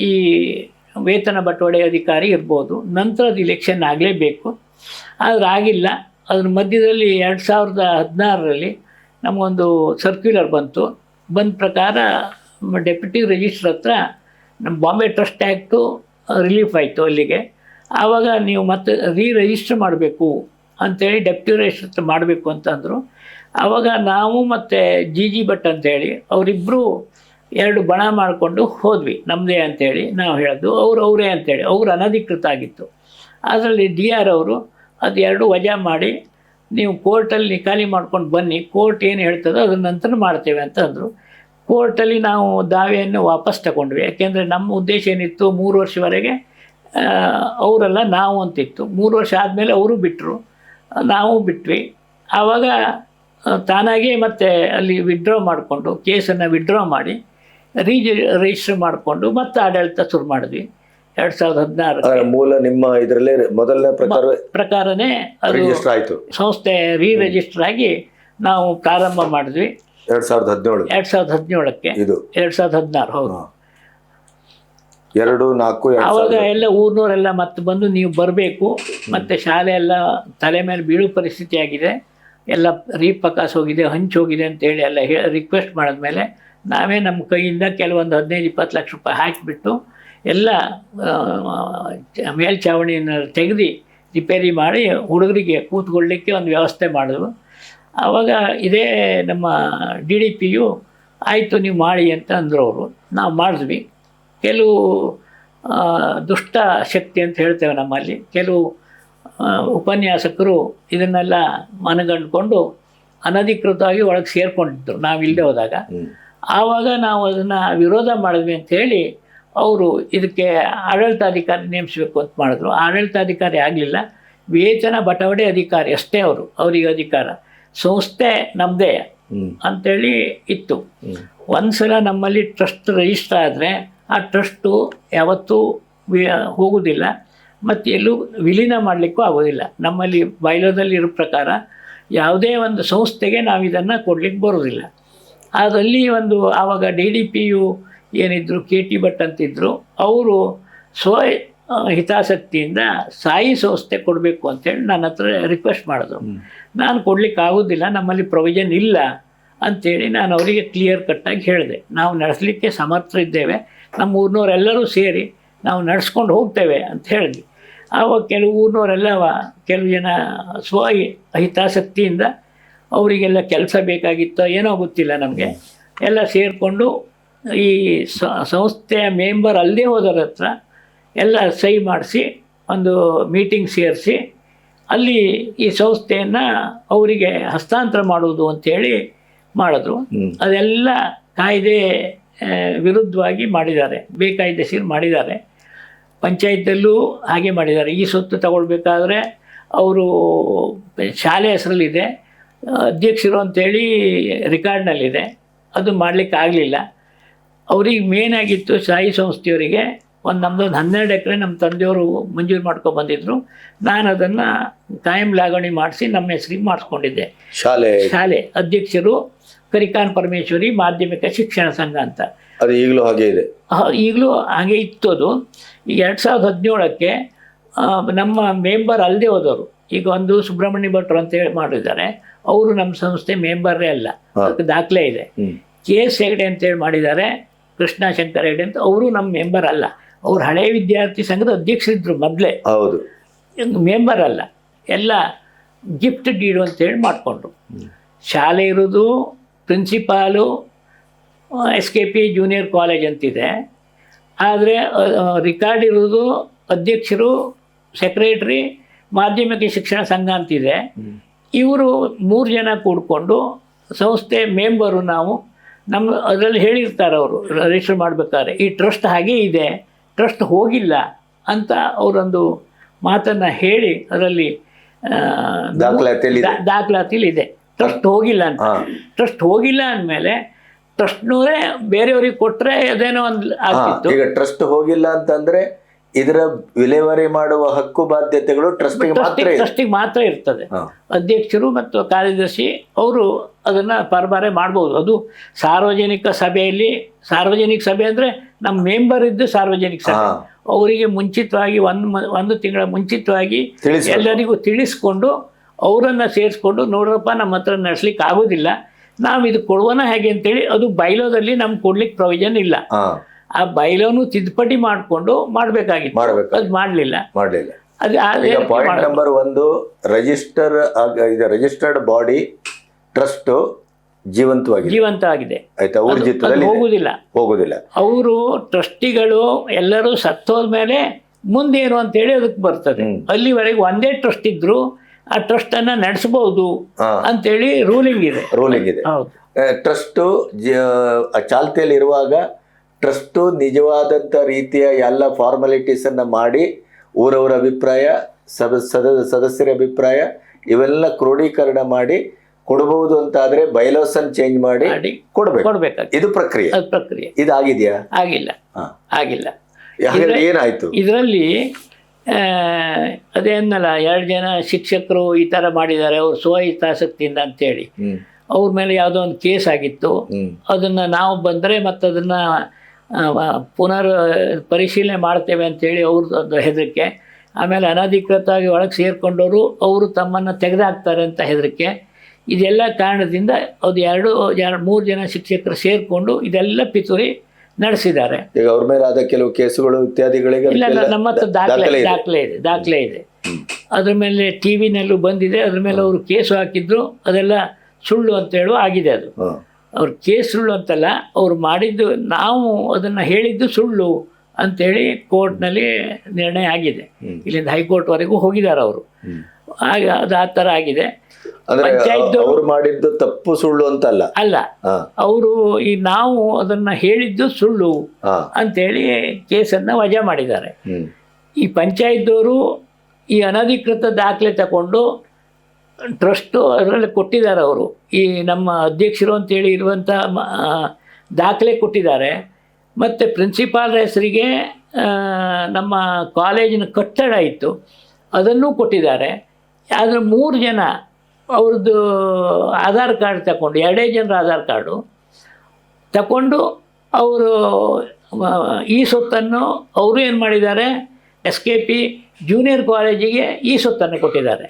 ಈ ವೇತನ ಬಟವಡೆ ಅಧಿಕಾರಿ ಇರ್ಬೋದು. ನಂತರ ಅದು ಇಲೆಕ್ಷನ್ ಆಗಲೇಬೇಕು. ಆದರೆ ಆಗಿಲ್ಲ. ಅದ್ರ ಮಧ್ಯದಲ್ಲಿ 2016ರಲ್ಲಿ ನಮಗೊಂದು ಸರ್ಕ್ಯುಲರ್ ಬಂತು. ಬಂದ ಪ್ರಕಾರ ಡೆಪ್ಯೂಟಿ ರಿಜಿಸ್ಟ್ರ್ ಹತ್ರ ನಮ್ಮ ಬಾಂಬೆ ಟ್ರಸ್ಟ್ ಆ್ಯಕ್ಟು ರಿಲೀಫ್ ಆಯಿತು ಅಲ್ಲಿಗೆ. ಆವಾಗ ನೀವು ಮತ್ತೆ ರಿಜಿಸ್ಟರ್ ಮಾಡಬೇಕು ಅಂಥೇಳಿ ಡೆಪ್ಯೂಟಿ ರಿಜಿಸ್ಟ್ರ್ ಹತ್ರ ಮಾಡಬೇಕು ಅಂತಂದರು. ಆವಾಗ ನಾವು ಮತ್ತು GG ಭಟ್ ಅಂತೇಳಿ ಅವರಿಬ್ಬರು 2 ಬಣ ಮಾಡಿಕೊಂಡು ಹೋದ್ವಿ. ನಮ್ಮದೇ ಅಂಥೇಳಿ ನಾವು ಹೇಳೋದು, ಅವರೇ ಅಂಥೇಳಿ. ಅವರು ಅನಧಿಕೃತ ಆಗಿತ್ತು. ಅದರಲ್ಲಿ DR ಅವರು ಅದು 2 ವಜಾ ಮಾಡಿ ನೀವು ಕೋರ್ಟಲ್ಲಿ ನಿಕಾಲಿ ಮಾಡ್ಕೊಂಡು ಬನ್ನಿ, ಕೋರ್ಟ್ ಏನು ಹೇಳ್ತದೋ ಅದರ ನಂತರ ಮಾಡ್ತೇವೆ ಅಂತ ಅಂದರು. ಕೋರ್ಟಲ್ಲಿ ನಾವು ದಾವೆಯನ್ನು ವಾಪಸ್ ತಗೊಂಡ್ವಿ. ಯಾಕೆಂದರೆ ನಮ್ಮ ಉದ್ದೇಶ ಏನಿತ್ತು, 3 ವರ್ಷವರೆಗೆ ಅವರೆಲ್ಲ ನಾವು ಅಂತಿತ್ತು. 3 ವರ್ಷ ಆದಮೇಲೆ ಅವರು ಬಿಟ್ಟರು, ನಾವು ಬಿಟ್ವಿ. ಆವಾಗ ತಾನಾಗೇ ಮತ್ತೆ ಅಲ್ಲಿ ವಿಡ್ರಾ ಮಾಡಿಕೊಂಡು, ಕೇಸನ್ನು ವಿಡ್ರಾ ಮಾಡಿ ರಿಜಿಸ್ಟರ್ ಮಾಡಿಕೊಂಡು ಮತ್ತೆ ಆಡಳಿತ ಶುರು ಮಾಡಿದ್ವಿ 2016. ಮೂಲ ನಿಮ್ಮ ಇದರಲ್ಲೇ ಮೊದಲನೇ ಪ್ರಕಾರನೇ ಅದು ಆಯಿತು. ಸಂಸ್ಥೆ ರಿಜಿಸ್ಟರ್ ಆಗಿ ನಾವು ಪ್ರಾರಂಭ ಮಾಡಿದ್ವಿ 2017ಕ್ಕೆ. ಇದು 2016 ಹೌದು. 2-4 ಆವಾಗ ಎಲ್ಲ ಊರಿನವರೆಲ್ಲ ಮತ್ತೆ ಬಂದು ನೀವು ಬರಬೇಕು, ಮತ್ತು ಶಾಲೆ ಎಲ್ಲ ತಲೆ ಮೇಲೆ ಬೀಳೋ ಪರಿಸ್ಥಿತಿ ಆಗಿದೆ, ಎಲ್ಲ ರೀಪಕಾಸ್ ಹೋಗಿದೆ, ಹಂಚೋಗಿದೆ ಅಂತೇಳಿ ಎಲ್ಲ ರಿಕ್ವೆಸ್ಟ್ ಮಾಡಿದ್ಮೇಲೆ ನಾವೇ ನಮ್ಮ ಕೈಯಿಂದ ಕೆಲವೊಂದು 15-20 ಲಕ್ಷ ರೂಪಾಯಿ ಹಾಕಿಬಿಟ್ಟು ಎಲ್ಲ ಮೇಲ್ಛಾವಣಿಯನ್ನು ತೆಗೆದು ರಿಪೇರಿ ಮಾಡಿ ಹುಡುಗರಿಗೆ ಕೂತ್ಕೊಳ್ಳಿಕ್ಕೆ ಒಂದು ವ್ಯವಸ್ಥೆ ಮಾಡಿದ್ರು. ಆವಾಗ ಇದೇ ನಮ್ಮ DDPU ಆಯಿತು ನೀವು ಮಾಡಿ ಅಂತ ಅಂದರು ಅವರು. ನಾವು ಮಾಡಿದ್ವಿ. ಕೆಲವು ದುಷ್ಟ ಶಕ್ತಿ ಅಂತ ಹೇಳ್ತೇವೆ ನಮ್ಮಲ್ಲಿ, ಕೆಲವು ಉಪನ್ಯಾಸಕರು ಇದನ್ನೆಲ್ಲ ಮನಗಂಡ್ಕೊಂಡು ಅನಧಿಕೃತವಾಗಿ ಒಳಗೆ ಸೇರಿಕೊಂಡಿದ್ರು ನಾವು ಇಲ್ಲದೆ ಹೋದಾಗ. ಆವಾಗ ನಾವು ಅದನ್ನು ವಿರೋಧ ಮಾಡಿದ್ವಿ ಅಂಥೇಳಿ ಅವರು ಇದಕ್ಕೆ ಆಡಳಿತಾಧಿಕಾರಿ ನೇಮಿಸಬೇಕು ಅಂತ ಮಾಡಿದ್ರು. ಆಡಳಿತಾಧಿಕಾರಿ ಆಗಲಿಲ್ಲ, ವೇತನ ಬಟವಡೆ ಅಧಿಕಾರಿ ಅಷ್ಟೇ ಅವರಿಗೆ ಅಧಿಕಾರ. ಸಂಸ್ಥೆ ನಮ್ಮದೇ ಅಂಥೇಳಿ ಇತ್ತು. ಒಂದು ಸಲ ನಮ್ಮಲ್ಲಿ ಟ್ರಸ್ಟ್ ರಿಜಿಸ್ಟರ್ ಆದರೆ ಆ ಟ್ರಸ್ಟು ಯಾವತ್ತೂ ಹೋಗೋದಿಲ್ಲ ಮತ್ತು ಎಲ್ಲೂ ವಿಲೀನ ಮಾಡಲಿಕ್ಕೂ ಆಗೋದಿಲ್ಲ. ನಮ್ಮಲ್ಲಿ ಬೈಲೋದಲ್ಲಿ ಇರೋ ಪ್ರಕಾರ ಯಾವುದೇ ಒಂದು ಸಂಸ್ಥೆಗೆ ನಾವು ಇದನ್ನು ಕೊಡಲಿಕ್ಕೆ ಬರೋದಿಲ್ಲ. ಅದರಲ್ಲಿ ಆವಾಗ DDPU ಏನಿದ್ರು KT ಭಟ್ ಅಂತಿದ್ರು, ಅವರು ಹಿತಾಸಕ್ತಿಯಿಂದ ಸಾಯಿ ಸಂಸ್ಥೆ ಕೊಡಬೇಕು ಅಂತೇಳಿ ನನ್ನ ಹತ್ರ ರಿಕ್ವೆಸ್ಟ್ ಮಾಡಿದ್ರು. ನಾನು ಕೊಡಲಿಕ್ಕೆ ಆಗೋದಿಲ್ಲ, ನಮ್ಮಲ್ಲಿ ಪ್ರೊವಿಷನ್ ಇಲ್ಲ ಅಂಥೇಳಿ ನಾನು ಅವರಿಗೆ ಕ್ಲಿಯರ್ ಕಟ್ಟಾಗಿ ಹೇಳಿದೆ. ನಾವು ನಡೆಸಲಿಕ್ಕೆ ಸಮರ್ಥರಿದ್ದೇವೆ, ನಮ್ಮ ಊರಿನವರೆಲ್ಲರೂ ಸೇರಿ ನಾವು ನಡೆಸ್ಕೊಂಡು ಹೋಗ್ತೇವೆ ಅಂತ ಹೇಳಿದ್ವಿ. ಆವಾಗ ಕೆಲವು ಊರಿನವರೆಲ್ಲ ಕೆಲವು ಜನ ಹಿತಾಸಕ್ತಿಯಿಂದ ಅವರಿಗೆಲ್ಲ ಕೆಲಸ ಬೇಕಾಗಿತ್ತೋ ಏನೋ ಗೊತ್ತಿಲ್ಲ ನಮಗೆ. ಎಲ್ಲ ಸೇರಿಕೊಂಡು ಈ ಸಂಸ್ಥೆಯ ಮೆಂಬರ್ ಅಲ್ಲದೆ ಹೋದರ ಹತ್ರ ಎಲ್ಲ ಸಹಿ ಮಾಡಿಸಿ ಒಂದು ಮೀಟಿಂಗ್ ಸೇರಿಸಿ ಅಲ್ಲಿ ಈ ಸಂಸ್ಥೆಯನ್ನು ಅವರಿಗೆ ಹಸ್ತಾಂತರ ಮಾಡುವುದು ಅಂಥೇಳಿ ಮಾಡಿದ್ರು. ಅದೆಲ್ಲ ಕಾಯ್ದೆ ವಿರುದ್ಧವಾಗಿ ಮಾಡಿದ್ದಾರೆ, ಬೇಕಾಯ್ದೆ ಮಾಡಿದ್ದಾರೆ. ಪಂಚಾಯತಲ್ಲೂ ಹಾಗೆ ಮಾಡಿದ್ದಾರೆ. ಈ ಸೊತ್ತು ತಗೊಳ್ಬೇಕಾದ್ರೆ ಅವರು ಶಾಲೆ ಹೆಸರಲ್ಲಿದೆ, ಅಧ್ಯಕ್ಷರು ಅಂಥೇಳಿ ರೆಕಾರ್ಡ್ನಲ್ಲಿದೆ, ಅದು ಮಾಡಲಿಕ್ಕೆ ಆಗಲಿಲ್ಲ. ಅವ್ರಿಗೆ ಮೇನಾಗಿತ್ತು ಶಾಹಿ ಸಂಸ್ಥೆಯವರಿಗೆ ನಮ್ಮದೊಂದು 12 ಎಕರೆ ನಮ್ಮ ತಂದೆಯವರು ಮಂಜೂರು ಮಾಡ್ಕೊಬಂದಿದ್ರು. ನಾನು ಅದನ್ನು ಕಾಯಂ ಲಾಗಣಿ ಮಾಡಿಸಿ ನಮ್ಮ ಹೆಸರಿಗೆ ಮಾಡಿಸ್ಕೊಂಡಿದ್ದೆ. ಶಾಲೆ ಅಧ್ಯಕ್ಷರು ಕರಿಕಾನ್ ಪರಮೇಶ್ವರಿ ಮಾಧ್ಯಮಿಕ ಶಿಕ್ಷಣ ಸಂಘ ಅಂತ. ಅದು ಈಗಲೂ ಹಾಗೆ ಇದೆ? ಈಗಲೂ ಹಾಗೆ ಇತ್ತು. ಅದು 2017ಕ್ಕೆ ನಮ್ಮ ಮೆಂಬರ್ ಅಲ್ಲದೆ ಹೋದವರು, ಈಗ ಒಂದು ಸುಬ್ರಹ್ಮಣ್ಯ ಭಟ್ರು ಅಂತೇಳಿ ಮಾಡಿದ್ದಾರೆ, ಅವರು ನಮ್ಮ ಸಂಸ್ಥೆ ಮೆಂಬರೇ ಅಲ್ಲ, ಅದಕ್ಕೆ ದಾಖಲೆ ಇದೆ. KS ಹೆಗಡೆ ಅಂತೇಳಿ ಮಾಡಿದ್ದಾರೆ, ಕೃಷ್ಣ ಶಂಕರ್ ಹೆಗಡೆ ಅಂತ, ಅವರು ನಮ್ಮ ಮೆಂಬರ್ ಅಲ್ಲ. ಅವ್ರು ಹಳೆಯ ವಿದ್ಯಾರ್ಥಿ ಸಂಘದ ಅಧ್ಯಕ್ಷರಿದ್ರು ಮೊದಲೇ, ಹೌದು, ಮೆಂಬರ್ ಅಲ್ಲ. ಎಲ್ಲ ಗಿಫ್ಟ್ ಡೀಡು ಅಂತೇಳಿ ಮಾಡಿಕೊಂಡ್ರು. ಶಾಲೆ ಇರೋದು ಪ್ರಿನ್ಸಿಪಾಲು SKP ಜೂನಿಯರ್ ಕಾಲೇಜ್ ಅಂತಿದೆ, ಆದರೆ ರಿಕಾರ್ಡ್ ಇರೋದು ಅಧ್ಯಕ್ಷರು ಸೆಕ್ರೆಟ್ರಿ ಮಾಧ್ಯಮಿಕ ಶಿಕ್ಷಣ ಸಂಘ ಅಂತಿದೆ. ಇವರು 3 ಜನ ಕೂಡಿಕೊಂಡು ಸಂಸ್ಥೆ ಮೆಂಬರು ನಾವು. ನಮ್ಮ ಅದರಲ್ಲಿ ಹೇಳಿರ್ತಾರೆ ಅವರು ರಿಜಿಸ್ಟರ್ ಮಾಡಬೇಕಾದ್ರೆ, ಈ ಟ್ರಸ್ಟ್ ಹಾಗೇ ಇದೆ, ಟ್ರಸ್ಟ್ ಹೋಗಿಲ್ಲ ಅಂತ ಅವರೊಂದು ಮಾತನ್ನು ಹೇಳಿ ಅದರಲ್ಲಿ ದಾಖಲಾತಿಲಿ ಇದೆ. ಟ್ರಸ್ಟ್ ಹೋಗಿಲ್ಲ ಅಂತ. ಟ್ರಸ್ಟ್ ಹೋಗಿಲ್ಲ ಅಂದಮೇಲೆ ಟ್ರಸ್ಟ್ನವರೇ ಬೇರೆಯವ್ರಿಗೆ ಕೊಟ್ಟರೆ ಅದೇನೋ ಒಂದು ಆಗ್ತಿತ್ತು. ಈಗ ಟ್ರಸ್ಟ್ ಹೋಗಿಲ್ಲ ಅಂತಂದರೆ ಇದರ ವಿಲೇವಾರಿ ಮಾಡುವ ಹಕ್ಕು ಬಾಧ್ಯತೆಗಳು ಟ್ರಸ್ಟಿಗೆ ಮಾತ್ರ ಇರ್ತದೆ. ಅಧ್ಯಕ್ಷರು ಮತ್ತು ಕಾರ್ಯದರ್ಶಿ ಅವರು ಅದನ್ನು ಪರಬಾರೆ ಮಾಡ್ಬೋದು. ಅದು ಸಾರ್ವಜನಿಕ ಸಭೆಯಲ್ಲಿ, ಸಾರ್ವಜನಿಕ ಸಭೆ ಅಂದರೆ ನಮ್ಮ ಮೆಂಬರ್ ಇದ್ದು ಸಾರ್ವಜನಿಕ ಸಭೆ, ಅವರಿಗೆ ಮುಂಚಿತವಾಗಿ ಒಂದು ತಿಂಗಳ ಮುಂಚಿತವಾಗಿ ಎಲ್ಲರಿಗೂ ತಿಳಿಸ್ಕೊಂಡು ಅವರನ್ನು ಸೇರಿಸ್ಕೊಂಡು, ನೋಡ್ರಪ್ಪ ನಮ್ಮ ಹತ್ರ ನಡೆಸ್ಲಿಕ್ಕೆ ಆಗೋದಿಲ್ಲ, ನಾವು ಇದು ಕೊಡುವನ ಹೇಗೆ ಅಂತೇಳಿ, ಅದು ಬೈಲೋದಲ್ಲಿ ನಮ್ಗೆ ಕೊಡ್ಲಿಕ್ಕೆ ಪ್ರೊವಿಷನ್ ಇಲ್ಲ. ಆ ಬೈಲೋನು ತಿದ್ದುಪಡಿ ಮಾಡಿಕೊಂಡು ಮಾಡಬೇಕಾಗಿತ್ತು, ಅದು ಮಾಡಲಿಲ್ಲ. Point number 1, registered body trust ಜೀವಂತವಾಗಿದೆ, ಆಯ್ತಾ, ಹೋಗುದಿಲ್ಲ. ಅವರು ಟ್ರಸ್ಟಿಗಳು ಎಲ್ಲರೂ ಸತ್ತೋದ್ಮೇಲೆ ಮುಂದೇನು ಅಂತೇಳಿ ಅದಕ್ಕೆ ಬರ್ತದೆ. ಅಲ್ಲಿವರೆಗೆ ಒಂದೇ ಟ್ರಸ್ಟ್ ಇದ್ರು ಆ ಟ್ರಸ್ಟ್ ಅನ್ನ ನಡೆಸಬಹುದು ಅಂತೇಳಿ ರೂಲಿಂಗ್ ಇದೆ. ಹೌದು, ಟ್ರಸ್ಟ್ ಚಾಲ್ತಿಯಲ್ಲಿ ಇರುವಾಗ ಟ್ರಸ್ಟು ನಿಜವಾದಂಥ ರೀತಿಯ ಎಲ್ಲ ಫಾರ್ಮಾಲಿಟೀಸ್ ಅನ್ನ ಮಾಡಿ ಊರವರ ಅಭಿಪ್ರಾಯ, ಸದಸ್ಯರ ಅಭಿಪ್ರಾಯ ಇವೆಲ್ಲ ಕ್ರೋಢೀಕರಣ ಮಾಡಿ ಕೊಡಬಹುದು ಅಂತ ಆದ್ರೆ ಬೈಲಾಸನ್ ಚೇಂಜ್ ಮಾಡಿ ಕೊಡ್ಬೇಕು. ಇದು ಪ್ರಕ್ರಿಯೆ. ಇದಾಗಿದೆಯಾ? ಆಗಿಲ್ಲ. ಏನಾಯ್ತು ಇದರಲ್ಲಿ? ಅದೇನಲ್ಲ, 2 ಜನ ಶಿಕ್ಷಕರು ಈ ಥರ ಮಾಡಿದ್ದಾರೆ, ಅವರು ಸ್ವಹಿತಾಸಕ್ತಿಯಿಂದ ಅಂತೇಳಿ ಅವ್ರ ಮೇಲೆ ಯಾವುದೋ ಒಂದು ಕೇಸ್ ಆಗಿತ್ತು. ಅದನ್ನು ನಾವು ಬಂದರೆ ಮತ್ತು ಅದನ್ನು ಪುನರ್ ಪರಿಶೀಲನೆ ಮಾಡ್ತೇವೆ ಅಂತೇಳಿ ಅವ್ರದ್ದು ಹೆದರಿಕೆ. ಆಮೇಲೆ ಅನಧಿಕೃತವಾಗಿ ಒಳಗೆ ಸೇರಿಕೊಂಡವರು ಅವರು ತಮ್ಮನ್ನು ತೆಗೆದುಹಾಕ್ತಾರೆ ಅಂತ ಹೆದರಿಕೆ. ಇದೆಲ್ಲ ಕಾರಣದಿಂದ ಅದು 2-3 ಜನ ಶಿಕ್ಷಕರು ಸೇರಿಕೊಂಡು ಇದೆಲ್ಲ ಪಿತೂರಿ ನಡೆಸಿದ್ದಾರೆ. ಈಗ ಅವ್ರ ಮೇಲೆ ಆದ ಕೆಲವು ಕೇಸುಗಳು ಇತ್ಯಾದಿಗಳಿಗೆ ಇಲ್ಲ, ನಮ್ಮ ಹತ್ರ ದಾಖಲೆ ಇದೆ. ಅದ್ರ ಮೇಲೆ ಟಿವಿನಲ್ಲೂ ಬಂದಿದೆ. ಅದ್ರ ಮೇಲೆ ಅವರು ಕೇಸು ಹಾಕಿದ್ರು, ಅದೆಲ್ಲ ಸುಳ್ಳು ಅಂತ ಹೇಳುವ ಆಗಿದೆ. ಅದು ಅವ್ರ ಕೇಸ್ ಸುಳ್ಳು ಅಂತಲ್ಲ, ಅವ್ರು ಮಾಡಿದ್ದು, ನಾವು ಅದನ್ನು ಹೇಳಿದ್ದು ಸುಳ್ಳು ಅಂಥೇಳಿ ಕೋರ್ಟ್ನಲ್ಲಿ ನಿರ್ಣಯ ಆಗಿದೆ. ಇಲ್ಲಿಂದ ಹೈಕೋರ್ಟ್ವರೆಗೂ ಹೋಗಿದ್ದಾರೆ ಅವರು. ಆಗ ಅದು ಆ ಥರ ಆಗಿದೆ. ಅವರು ಮಾಡಿದ್ದು ತಪ್ಪು ಸುಳ್ಳು ಅಂತಲ್ಲ, ಅವರು ಈ ನಾವು ಅದನ್ನ ಹೇಳಿದ್ದು ಸುಳ್ಳು ಅಂತೇಳಿ ಕೇಸನ್ನು ವಜಾ ಮಾಡಿದ್ದಾರೆ. ಈ ಪಂಚಾಯತ್ದವರು ಈ ಅನಧಿಕೃತ ದಾಖಲೆ ತಗೊಂಡು ಟ್ರಸ್ಟು ಅದರಲ್ಲಿ ಕೊಟ್ಟಿದ್ದಾರೆ. ಅವರು ಈ ನಮ್ಮ ಅಧ್ಯಕ್ಷರು ಅಂತೇಳಿ ಇರುವಂಥ ದಾಖಲೆ ಕೊಟ್ಟಿದ್ದಾರೆ. ಮತ್ತು ಪ್ರಿನ್ಸಿಪಾಲ್ರ ಹೆಸರಿಗೆ ನಮ್ಮ ಕಾಲೇಜಿನ ಕಟ್ಟಡ ಇತ್ತು, ಅದನ್ನೂ ಕೊಟ್ಟಿದ್ದಾರೆ. ಆದರೆ 3 ಜನ ಅವ್ರದ್ದು ಆಧಾರ್ ಕಾರ್ಡ್ ತಗೊಂಡು, 2 ಜನರ ಆಧಾರ್ ಕಾರ್ಡು ತಗೊಂಡು ಅವರು ಈ ಸೊತ್ತನ್ನು ಅವರು ಏನು ಮಾಡಿದ್ದಾರೆ, SKP ಜೂನಿಯರ್ ಕಾಲೇಜಿಗೆ ಈ ಸೊತ್ತನ್ನು ಕೊಟ್ಟಿದ್ದಾರೆ.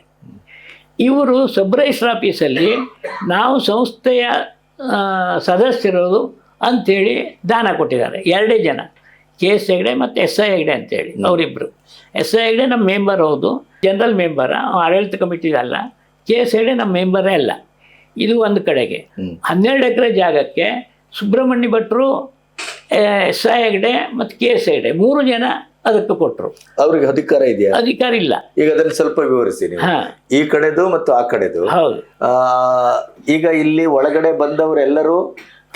ಇವರು ಸಬ್ ರಿಜಿಸ್ಟ್ರ್ ಆಫೀಸಲ್ಲಿ ನಾವು ಸಂಸ್ಥೆಯ ಸದಸ್ಯರು ಅಂಥೇಳಿ ದಾನ ಕೊಟ್ಟಿದ್ದಾರೆ. 2 ಜನ, KS ಹೆಗಡೆ ಮತ್ತು SI ಹೆಗಡೆ ಅಂತೇಳಿ ಅವರಿಬ್ಬರು. SI ಹೆಗಡೆ ನಮ್ಮ ಮೆಂಬರ್, ಹೌದು, ಜನರಲ್ ಮೆಂಬರ್, ಆಡಳಿತ ಕಮಿಟಿ ಅಲ್ಲ. KS ಹೆಗಡೆ ನಮ್ಮ ಮೆಂಬರೇ ಅಲ್ಲ. ಇದು ಒಂದು ಕಡೆಗೆ. 12 ಎಕರೆ ಜಾಗಕ್ಕೆ ಸುಬ್ರಹ್ಮಣ್ಯ ಭಟ್ರು, ಎಸ್ ಐ ಹೆಗ್ಡೆ ಮತ್ತು ಕೆ ಎಸ್ ಹೆಗ್ಡೆ 3 ಜನ ಅದಕ್ಕೆ ಕೊಟ್ಟರು. ಅವ್ರಿಗೆ ಅಧಿಕಾರ ಇದೆಯಾ? ಅಧಿಕಾರ ಇಲ್ಲ. ಈಗ ಅದನ್ನು ಸ್ವಲ್ಪ ವಿವರಿಸಿ ನೀವು. ಈ ಕಡೆದು ಮತ್ತು ಆ ಕಡೆದು. ಹೌದು. ಈಗ ಇಲ್ಲಿ ಒಳಗಡೆ ಬಂದವರೆಲ್ಲರೂ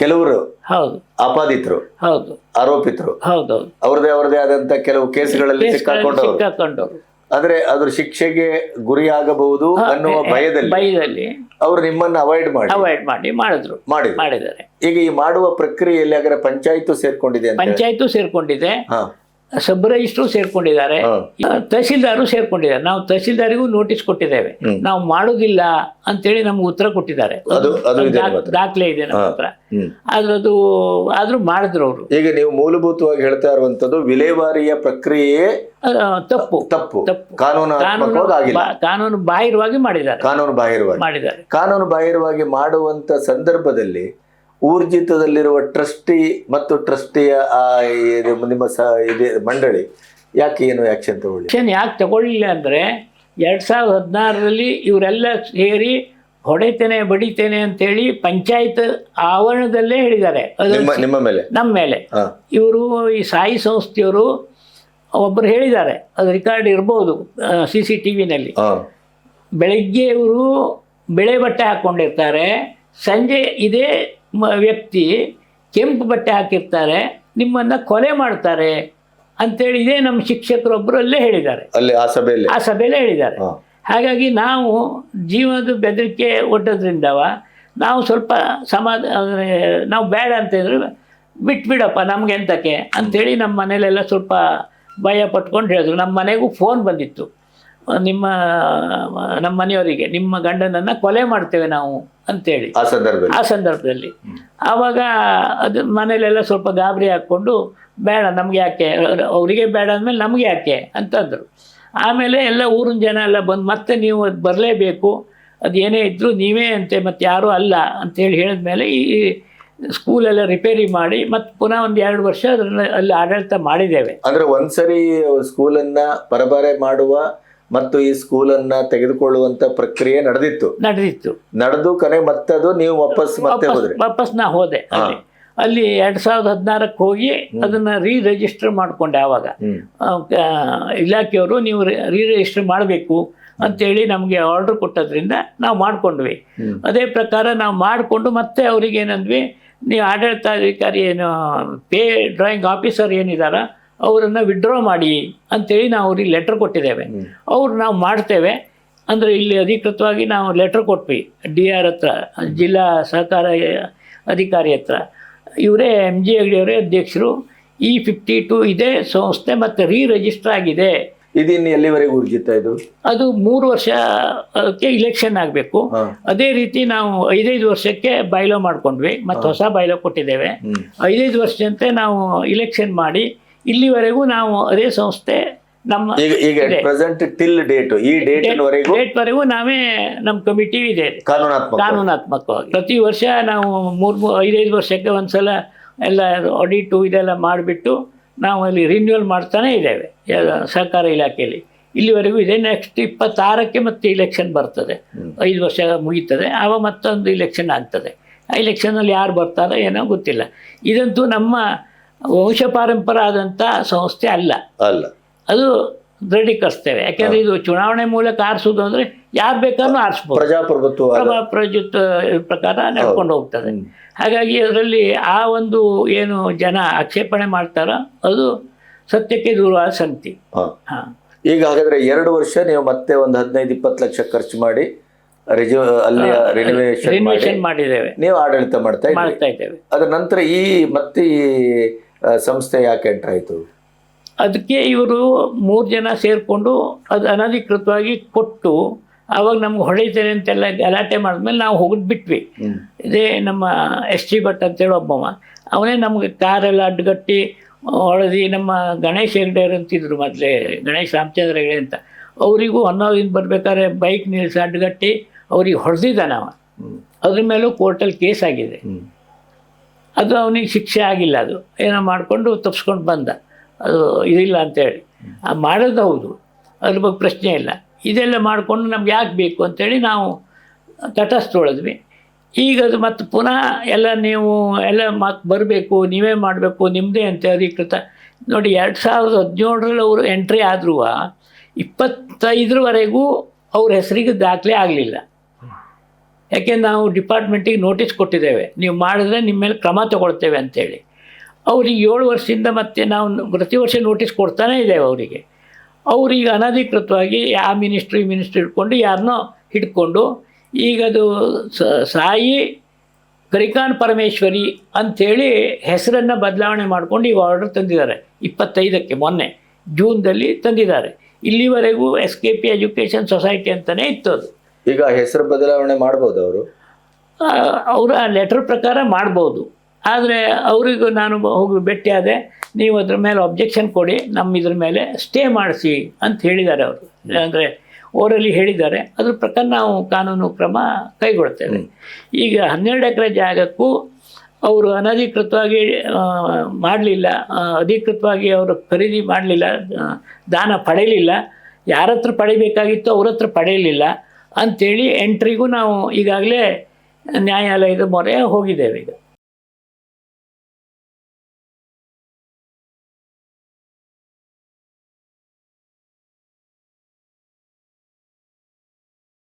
ಕೆಲವರು ಹೌದು ಆಪಾದಿತರು, ಹೌದು ಆರೋಪಿತರು, ಹೌದೌದು, ಅವ್ರದೇ ಆದಂತ ಕೆಲವು ಕೇಸ್ಗಳಲ್ಲಿ ಸಿಕ್ಕಾಕೊಂಡವರು. ಅಂದ್ರೆ ಅದ್ರ ಶಿಕ್ಷೆಗೆ ಗುರಿಯಾಗಬಹುದು ಅನ್ನುವ ಭಯದಲ್ಲಿ ಅವರು ನಿಮ್ಮನ್ನ ಅವಾಯ್ಡ್ ಮಾಡಿ ಮಾಡಿದ್ದಾರೆ. ಈಗ ಈ ಮಾಡುವ ಪ್ರಕ್ರಿಯೆಯಲ್ಲಿ ಹಾಗಾದ್ರೆ ಪಂಚಾಯತ್ ಸೇರ್ಕೊಂಡಿದೆ, ಸಬ್ ರಿಜಿಸ್ಟ್ರು ಸೇರ್ಕೊಂಡಿದ್ದಾರೆ, ತಹಸೀಲ್ದಾರು ಸೇರ್ಕೊಂಡಿದ್ದಾರೆ. ನಾವು ತಹಸೀಲ್ದಾರಿಗೂ ನೋಟಿಸ್ ಕೊಟ್ಟಿದ್ದೇವೆ, ನಾವು ಮಾಡುದಿಲ್ಲ ಅಂತೇಳಿ ನಮ್ಗೆ ಉತ್ತರ ಕೊಟ್ಟಿದ್ದಾರೆ. ದಾಖಲೆ ಇದೆ ನಮ್ಮ ಹತ್ರ. ಆದ್ರೂ ಮಾಡಿದ್ರು ಅವರು. ಈಗ ನೀವು ಮೂಲಭೂತವಾಗಿ ಹೇಳ್ತಾ ಇರುವಂತದ್ದು ವಿಲೇವಾರಿಯ ಪ್ರಕ್ರಿಯೆ ತಪ್ಪು ಕಾನೂನು ಬಾಹಿರವಾಗಿ ಮಾಡಿದ್ದಾರೆ. ಕಾನೂನು ಬಾಹಿರವಾಗಿ ಮಾಡುವಂತ ಸಂದರ್ಭದಲ್ಲಿ ಊರ್ಜಿತದಲ್ಲಿರುವ ಟ್ರಸ್ಟಿ ಮತ್ತು ಟ್ರಸ್ಟಿಯ ನಿಮ್ಮ ಮಂಡಳಿ ಏನು ಆಕ್ಷನ್ ಯಾಕೆ ತಗೊಳ್ಳಿಲ್ಲ ಅಂದ್ರೆ 2016ರಲ್ಲಿ ಇವರೆಲ್ಲ ಸೇರಿ ಹೊಡಿತೇನೆ ಬಡಿತೇನೆ ಅಂತೇಳಿ ಪಂಚಾಯತ್ ಆವರಣದಲ್ಲೇ ಹೇಳಿದ್ದಾರೆ ನಮ್ಮ ಮೇಲೆ. ಇವರು ಈ ಸಾಯಿ ಸಂಸ್ಥೆಯವರು ಒಬ್ಬರು ಹೇಳಿದ್ದಾರೆ, ಅದು ರೆಕಾರ್ಡ್ ಇರ್ಬೋದು CCTVನಲ್ಲಿ. ಬೆಳಗ್ಗೆ ಇವರು ಬೆಳೆ ಬಟ್ಟೆ ಹಾಕ್ಕೊಂಡಿರ್ತಾರೆ, ಸಂಜೆ ಇದೇ ವ್ಯಕ್ತಿ ಕೆಂಪು ಬಟ್ಟೆ ಹಾಕಿರ್ತಾರೆ, ನಿಮ್ಮನ್ನ ಕೊಲೆ ಮಾಡ್ತಾರೆ ಅಂತೇಳಿ ಇದೇ ನಮ್ಮ ಶಿಕ್ಷಕರೊಬ್ಬರಲ್ಲೇ ಹೇಳಿದ್ದಾರೆ, ಆ ಸಭೆಯಲ್ಲೇ ಹೇಳಿದ್ದಾರೆ. ಹಾಗಾಗಿ ನಾವು ಜೀವನದ ಬೆದರಿಕೆ ಒಡ್ಡೋದ್ರಿಂದವ ನಾವು ಸ್ವಲ್ಪ ನಾವು ಬೇಡ ಅಂತಂದ್ರೆ ಬಿಟ್ಬಿಡಪ್ಪ ನಮ್ಗೆ ಎಂತಕ್ಕೆ ಅಂತೇಳಿ ನಮ್ಮ ಮನೇಲೆಲ್ಲ ಸ್ವಲ್ಪ ಭಯ ಪಟ್ಕೊಂಡು ಹೇಳಿದ್ರು. ನಮ್ಮ ಮನೆಗೂ ಫೋನ್ ಬಂದಿತ್ತು, ನಮ್ಮ ಮನೆಯವರಿಗೆ ನಿಮ್ಮ ಗಂಡನನ್ನ ಕೊಲೆ ಮಾಡ್ತೇವೆ ನಾವು ಅಂತೇಳಿ ಆ ಸಂದರ್ಭದಲ್ಲಿ. ಆವಾಗ ಅದು ಮನೇಲೆಲ್ಲ ಸ್ವಲ್ಪ ಗಾಬರಿ ಹಾಕ್ಕೊಂಡು ಬೇಡ ನಮ್ಗೆ ಯಾಕೆ, ಅವರಿಗೆ ಬೇಡ ಅಂದಮೇಲೆ ನಮ್ಗೆ ಯಾಕೆ ಅಂತಂದರು. ಆಮೇಲೆ ಎಲ್ಲ ಊರಿನ ಜನ ಎಲ್ಲ ಬಂದು ಮತ್ತೆ ನೀವು ಅದು ಬರಲೇಬೇಕು, ಅದು ಏನೇ ಇದ್ದರೂ ನೀವೇ ಅಂತೆ ಮತ್ತೆ ಯಾರೂ ಅಲ್ಲ ಅಂತೇಳಿ ಹೇಳಿದ್ಮೇಲೆ ಈ ಸ್ಕೂಲೆಲ್ಲ ರಿಪೇರಿ ಮಾಡಿ ಮತ್ತೆ ಪುನಃ ಒಂದು 2 ವರ್ಷ ಅಲ್ಲಿ ಆಡಳಿತ ಮಾಡಿದ್ದೇವೆ. ಅಂದ್ರೆ ಒಂದ್ಸರಿ ಸ್ಕೂಲನ್ನ ಪರಬಾರೆ ಮಾಡುವ ಮತ್ತು ಈ ಸ್ಕೂಲನ್ನ ತೆಗೆದುಕೊಳ್ಳುವಂತ ಪ್ರಕ್ರಿಯೆ ನಡೆದು ಕರೆ ಮತ್ತದು ನೀವು ವಾಪಸ್ ನಾ ಹೋದೆ. ಅಲ್ಲಿ 2016ಕ್ಕೆ ಹೋಗಿ ಅದನ್ನ ರಿಜಿಸ್ಟರ್ ಮಾಡ್ಕೊಂಡೆ. ಆವಾಗ ಇಲಾಖೆಯವರು ನೀವು ರಿಜಿಸ್ಟರ್ ಮಾಡಬೇಕು ಅಂತೇಳಿ ನಮಗೆ ಆರ್ಡರ್ ಕೊಟ್ಟದ್ರಿಂದ ನಾವು ಮಾಡ್ಕೊಂಡ್ವಿ. ಅದೇ ಪ್ರಕಾರ ನಾವು ಮಾಡಿಕೊಂಡು ಮತ್ತೆ ಅವ್ರಿಗೆ ಏನಂದ್ವಿ, ನೀವು ಆಡಳಿತಾಧಿಕಾರಿ ಏನು ಪೇ ಡ್ರಾಯಿಂಗ್ ಆಫೀಸರ್ ಏನಿದಾರ ಅವರನ್ನು ವಿಡ್ರಾ ಮಾಡಿ ಅಂತೇಳಿ ನಾವು ಅವ್ರಿಗೆ ಲೆಟ್ರ್ ಕೊಟ್ಟಿದ್ದೇವೆ. ನಾವು ಮಾಡ್ತೇವೆ ಅಂದರೆ ಇಲ್ಲಿ ಅಧಿಕೃತವಾಗಿ ನಾವು ಲೆಟ್ರ್ ಕೊಟ್ವಿ DR ಹತ್ರ, ಜಿಲ್ಲಾ ಸಹಕಾರ ಅಧಿಕಾರಿ ಹತ್ರ. ಇವರೇ MG ಹೆಗ್ಡೆ ಅವರೇ ಅಧ್ಯಕ್ಷರು. E52 ಇದೆ ಸಂಸ್ಥೆ ಮತ್ತು ರಿಜಿಸ್ಟರ್ ಆಗಿದೆ. ಇದಿನ್ನು ಎಲ್ಲಿವರೆಗೂ ಊರ್ಜಿತ ಇದು? ಅದು 3 ವರ್ಷಕ್ಕೆ ಇಲೆಕ್ಷನ್ ಆಗಬೇಕು. ಅದೇ ರೀತಿ ನಾವು 5 ವರ್ಷಕ್ಕೆ ಬೈಲೋ ಮಾಡ್ಕೊಂಡ್ವಿ, ಮತ್ತು ಹೊಸ ಬೈಲೋ ಕೊಟ್ಟಿದ್ದೇವೆ. 5 ವರ್ಷದಂತೆ ನಾವು ಇಲೆಕ್ಷನ್ ಮಾಡಿ ಇಲ್ಲಿವರೆಗೂ ನಾವು ಅದೇ ಸಂಸ್ಥೆ ನಮ್ಮ ಡೇಟ್ವರೆಗೂ ನಾವೇ ನಮ್ಮ ಕಮಿಟಿ ಇದೆ ಕಾನೂನಾತ್ಮಕವಾಗಿ. ಪ್ರತಿ ವರ್ಷ ನಾವು 5 ವರ್ಷಕ್ಕೆ ಒಂದ್ಸಲ ಎಲ್ಲ ಆಡಿಟು ಇದೆಲ್ಲ ಮಾಡಿಬಿಟ್ಟು ನಾವು ಅಲ್ಲಿ ರಿನ್ಯೂವಲ್ ಮಾಡ್ತಾನೆ ಇದ್ದೇವೆ ಸಹಕಾರ ಇಲಾಖೆಯಲ್ಲಿ. ಇಲ್ಲಿವರೆಗೂ ಇದೆ. ನೆಕ್ಸ್ಟ್ 26ಕ್ಕೆ ಮತ್ತೆ ಇಲೆಕ್ಷನ್ ಬರ್ತದೆ, 5 ವರ್ಷ ಮುಗೀತದೆ, ಆವಾಗ ಮತ್ತೊಂದು ಇಲೆಕ್ಷನ್ ಆಗ್ತದೆ. ಆ ಇಲೆಕ್ಷನಲ್ಲಿ ಯಾರು ಬರ್ತಾರೋ ಏನೋ ಗೊತ್ತಿಲ್ಲ. ಇದಂತೂ ನಮ್ಮ ವಂಶ ಪಾರಂಪರ ಆದಂಥ ಸಂಸ್ಥೆ ಅಲ್ಲ, ಅದು ದೃಢೀಕರಿಸ್ತೇವೆ. ಯಾಕೆಂದರೆ ಇದು ಚುನಾವಣೆ ಮೂಲಕ ಆರಿಸೋದು ಅಂದರೆ ಯಾರು ಬೇಕಾದ್ರೂ ಆರಿಸ್ಬೋದು, ಪ್ರಜಾಪ್ರಭುತ್ವ ಪ್ರಕಾರ ನಡ್ಕೊಂಡು ಹೋಗ್ತದೆ. ಹಾಗಾಗಿ ಅದರಲ್ಲಿ ಆ ಒಂದು ಏನು ಜನ ಆಕ್ಷೇಪಣೆ ಮಾಡ್ತಾರೋ ಅದು ಸತ್ಯಕ್ಕೆ ದೂರವಾದ ಸಂಗತಿ. ಈಗ ಹಾಗಾದ್ರೆ 2 ವರ್ಷ ನೀವು ಮತ್ತೆ ಒಂದು 15-20 ಲಕ್ಷ ಖರ್ಚು ಮಾಡಿ ರಿನೋವೇಷನ್ ಮಾಡಿದ್ದೇವೆ, ನೀವು ಆಡಳಿತ ಮಾಡ್ತಾ ಇದ್ದೇವೆ. ಅದರ ನಂತರ ಈ ಸಂಸ್ಥೆ ಯಾಕೆ ಎಂಟರ್ ಆಯಿತು? ಅದಕ್ಕೆ ಇವರು 3 ಜನ ಸೇರಿಕೊಂಡು ಅದು ಅನಧಿಕೃತವಾಗಿ ಕೊಟ್ಟು ಆವಾಗ ನಮ್ಗೆ ಹೊಡಿತೇನೆ ಅಂತೆಲ್ಲ ಗಲಾಟೆ ಮಾಡಿದ್ಮೇಲೆ ನಾವು ಹೋಗಿದ್ಬಿಟ್ವಿ. ಇದೇ ನಮ್ಮ SG ಭಟ್ ಅಂತೇಳಿ ಒಬ್ಬಮ್ಮ, ಅವನೇ ನಮಗೆ ಕಾರೆಲ್ಲ ಅಡ್ಡಗಟ್ಟಿ ಹೊಡೆದಿ. ನಮ್ಮ ಗಣೇಶ್ ಹೆಗ್ಡೆ ಅಂತಿದ್ರು ಮೊದಲೇ, ಗಣೇಶ್ ರಾಮಚಂದ್ರ ಹೆಗ್ಡೆ ಅಂತ, ಅವರಿಗೂ ಹೊನ್ನಾವದಿಂದ ಬರ್ಬೇಕಾದ್ರೆ ಬೈಕ್ ನಿಲ್ಲಿಸಿ ಅಡ್ಡಗಟ್ಟಿ ಅವ್ರಿಗೆ ಹೊಡೆದಿದ್ದಾನ ಅವ. ಅದ್ರ ಮೇಲೂ ಕೋರ್ಟಲ್ಲಿ ಕೇಸ್ ಆಗಿದೆ. ಅದು ಅವನಿಗೆ ಶಿಕ್ಷೆ ಆಗಿಲ್ಲ, ಅದು ಏನೋ ಮಾಡಿಕೊಂಡು ತಪ್ಪಿಸ್ಕೊಂಡು ಬಂದ, ಅದು ಇದಿಲ್ಲ ಅಂತೇಳಿ. ಮಾಡೋದು ಹೌದು, ಅದ್ರ ಬಗ್ಗೆ ಪ್ರಶ್ನೆ ಇಲ್ಲ. ಇದೆಲ್ಲ ಮಾಡಿಕೊಂಡು ನಮ್ಗೆ ಯಾಕೆ ಬೇಕು ಅಂತೇಳಿ ನಾವು ತಟಸ್ಥೊಳಿದ್ವಿ. ಈಗ ಅದು ಮತ್ತು ಪುನಃ ಎಲ್ಲ ನೀವು ಎಲ್ಲ ಮತ್ತೆ ಬರಬೇಕು, ನೀವೇ ಮಾಡಬೇಕು, ನಿಮ್ಮದೇ ಅಂತ ಅಧಿಕೃತ ನೋಡಿ. 2017ರಲ್ಲಿ ಅವರು ಎಂಟ್ರಿ ಆದರೂ 25ರವರೆಗೂ ಅವ್ರ ಹೆಸರಿಗೆ ದಾಖಲೆ ಆಗಲಿಲ್ಲ. ಯಾಕೆ ನಾವು ಡಿಪಾರ್ಟ್ಮೆಂಟಿಗೆ ನೋಟಿಸ್ ಕೊಟ್ಟಿದ್ದೇವೆ, ನೀವು ಮಾಡಿದ್ರೆ ನಿಮ್ಮ ಮೇಲೆ ಕ್ರಮ ತಗೊಳ್ತೇವೆ ಅಂತೇಳಿ. ಅವ್ರಿಗೆ 7 ವರ್ಷದಿಂದ ಮತ್ತೆ ನಾವು ಪ್ರತಿ ವರ್ಷ ನೋಟಿಸ್ ಕೊಡ್ತಾನೇ ಇದ್ದೇವೆ ಅವರಿಗೆ. ಅವ್ರೀಗ ಅನಧಿಕೃತವಾಗಿ ಆ ಮಿನಿಸ್ಟ್ರಿ ಹಿಡ್ಕೊಂಡು ಯಾರನ್ನೋ ಹಿಡ್ಕೊಂಡು ಈಗ ಅದು ಸಾಯಿ ಕರಿಕಾನ್ ಪರಮೇಶ್ವರಿ ಅಂಥೇಳಿ ಹೆಸರನ್ನು ಬದಲಾವಣೆ ಮಾಡ್ಕೊಂಡು ಈಗ ಆರ್ಡರ್ ತಂದಿದ್ದಾರೆ. 25ಕ್ಕೆ ಮೊನ್ನೆ ಜೂನ್ದಲ್ಲಿ ತಂದಿದ್ದಾರೆ. ಇಲ್ಲಿವರೆಗೂ SKP ಎಜುಕೇಷನ್ ಸೊಸೈಟಿ ಅಂತಲೇ ಇತ್ತು ಅದು. ಈಗ ಹೆಸರು ಬದಲಾವಣೆ ಮಾಡ್ಬೋದು ಅವರು? ಅವರ ಲೆಟರ್ ಪ್ರಕಾರ ಮಾಡ್ಬೋದು. ಆದರೆ ಅವರಿಗೂ ನಾನು ಹೋಗಿ ಭೇಟಿಯಾದೆ, ನೀವು ಅದ್ರ ಮೇಲೆ ಅಬ್ಜೆಕ್ಷನ್ ಕೊಡಿ, ನಮ್ಮ ಇದ್ರ ಮೇಲೆ ಸ್ಟೇ ಮಾಡಿಸಿ ಅಂತ ಹೇಳಿದ್ದಾರೆ ಅವರು. ಅಂದರೆ ಓರಲ್ಲಿ ಹೇಳಿದ್ದಾರೆ. ಅದ್ರ ಪ್ರಕಾರ ನಾವು ಕಾನೂನು ಕ್ರಮ ಕೈಗೊಳ್ತೇವೆ. ಈಗ 12 ಎಕರೆ ಜಾಗಕ್ಕೂ ಅವರು ಅನಧಿಕೃತವಾಗಿ ಮಾಡಲಿಲ್ಲ, ಅಧಿಕೃತವಾಗಿ ಅವರು ಖರೀದಿ ಮಾಡಲಿಲ್ಲ, ದಾನ ಪಡೆಯಲಿಲ್ಲ, ಯಾರ ಹತ್ರ ಪಡಿಬೇಕಾಗಿತ್ತು ಅವ್ರ ಹತ್ರ ಪಡೆಯಲಿಲ್ಲ ಅಂಥೇಳಿ ಎಂಟ್ರಿಗೂ ನಾವು ಈಗಾಗಲೇ ನ್ಯಾಯಾಲಯದ ಮೊರೆ ಹೋಗಿದ್ದೇವೆ ಈಗ.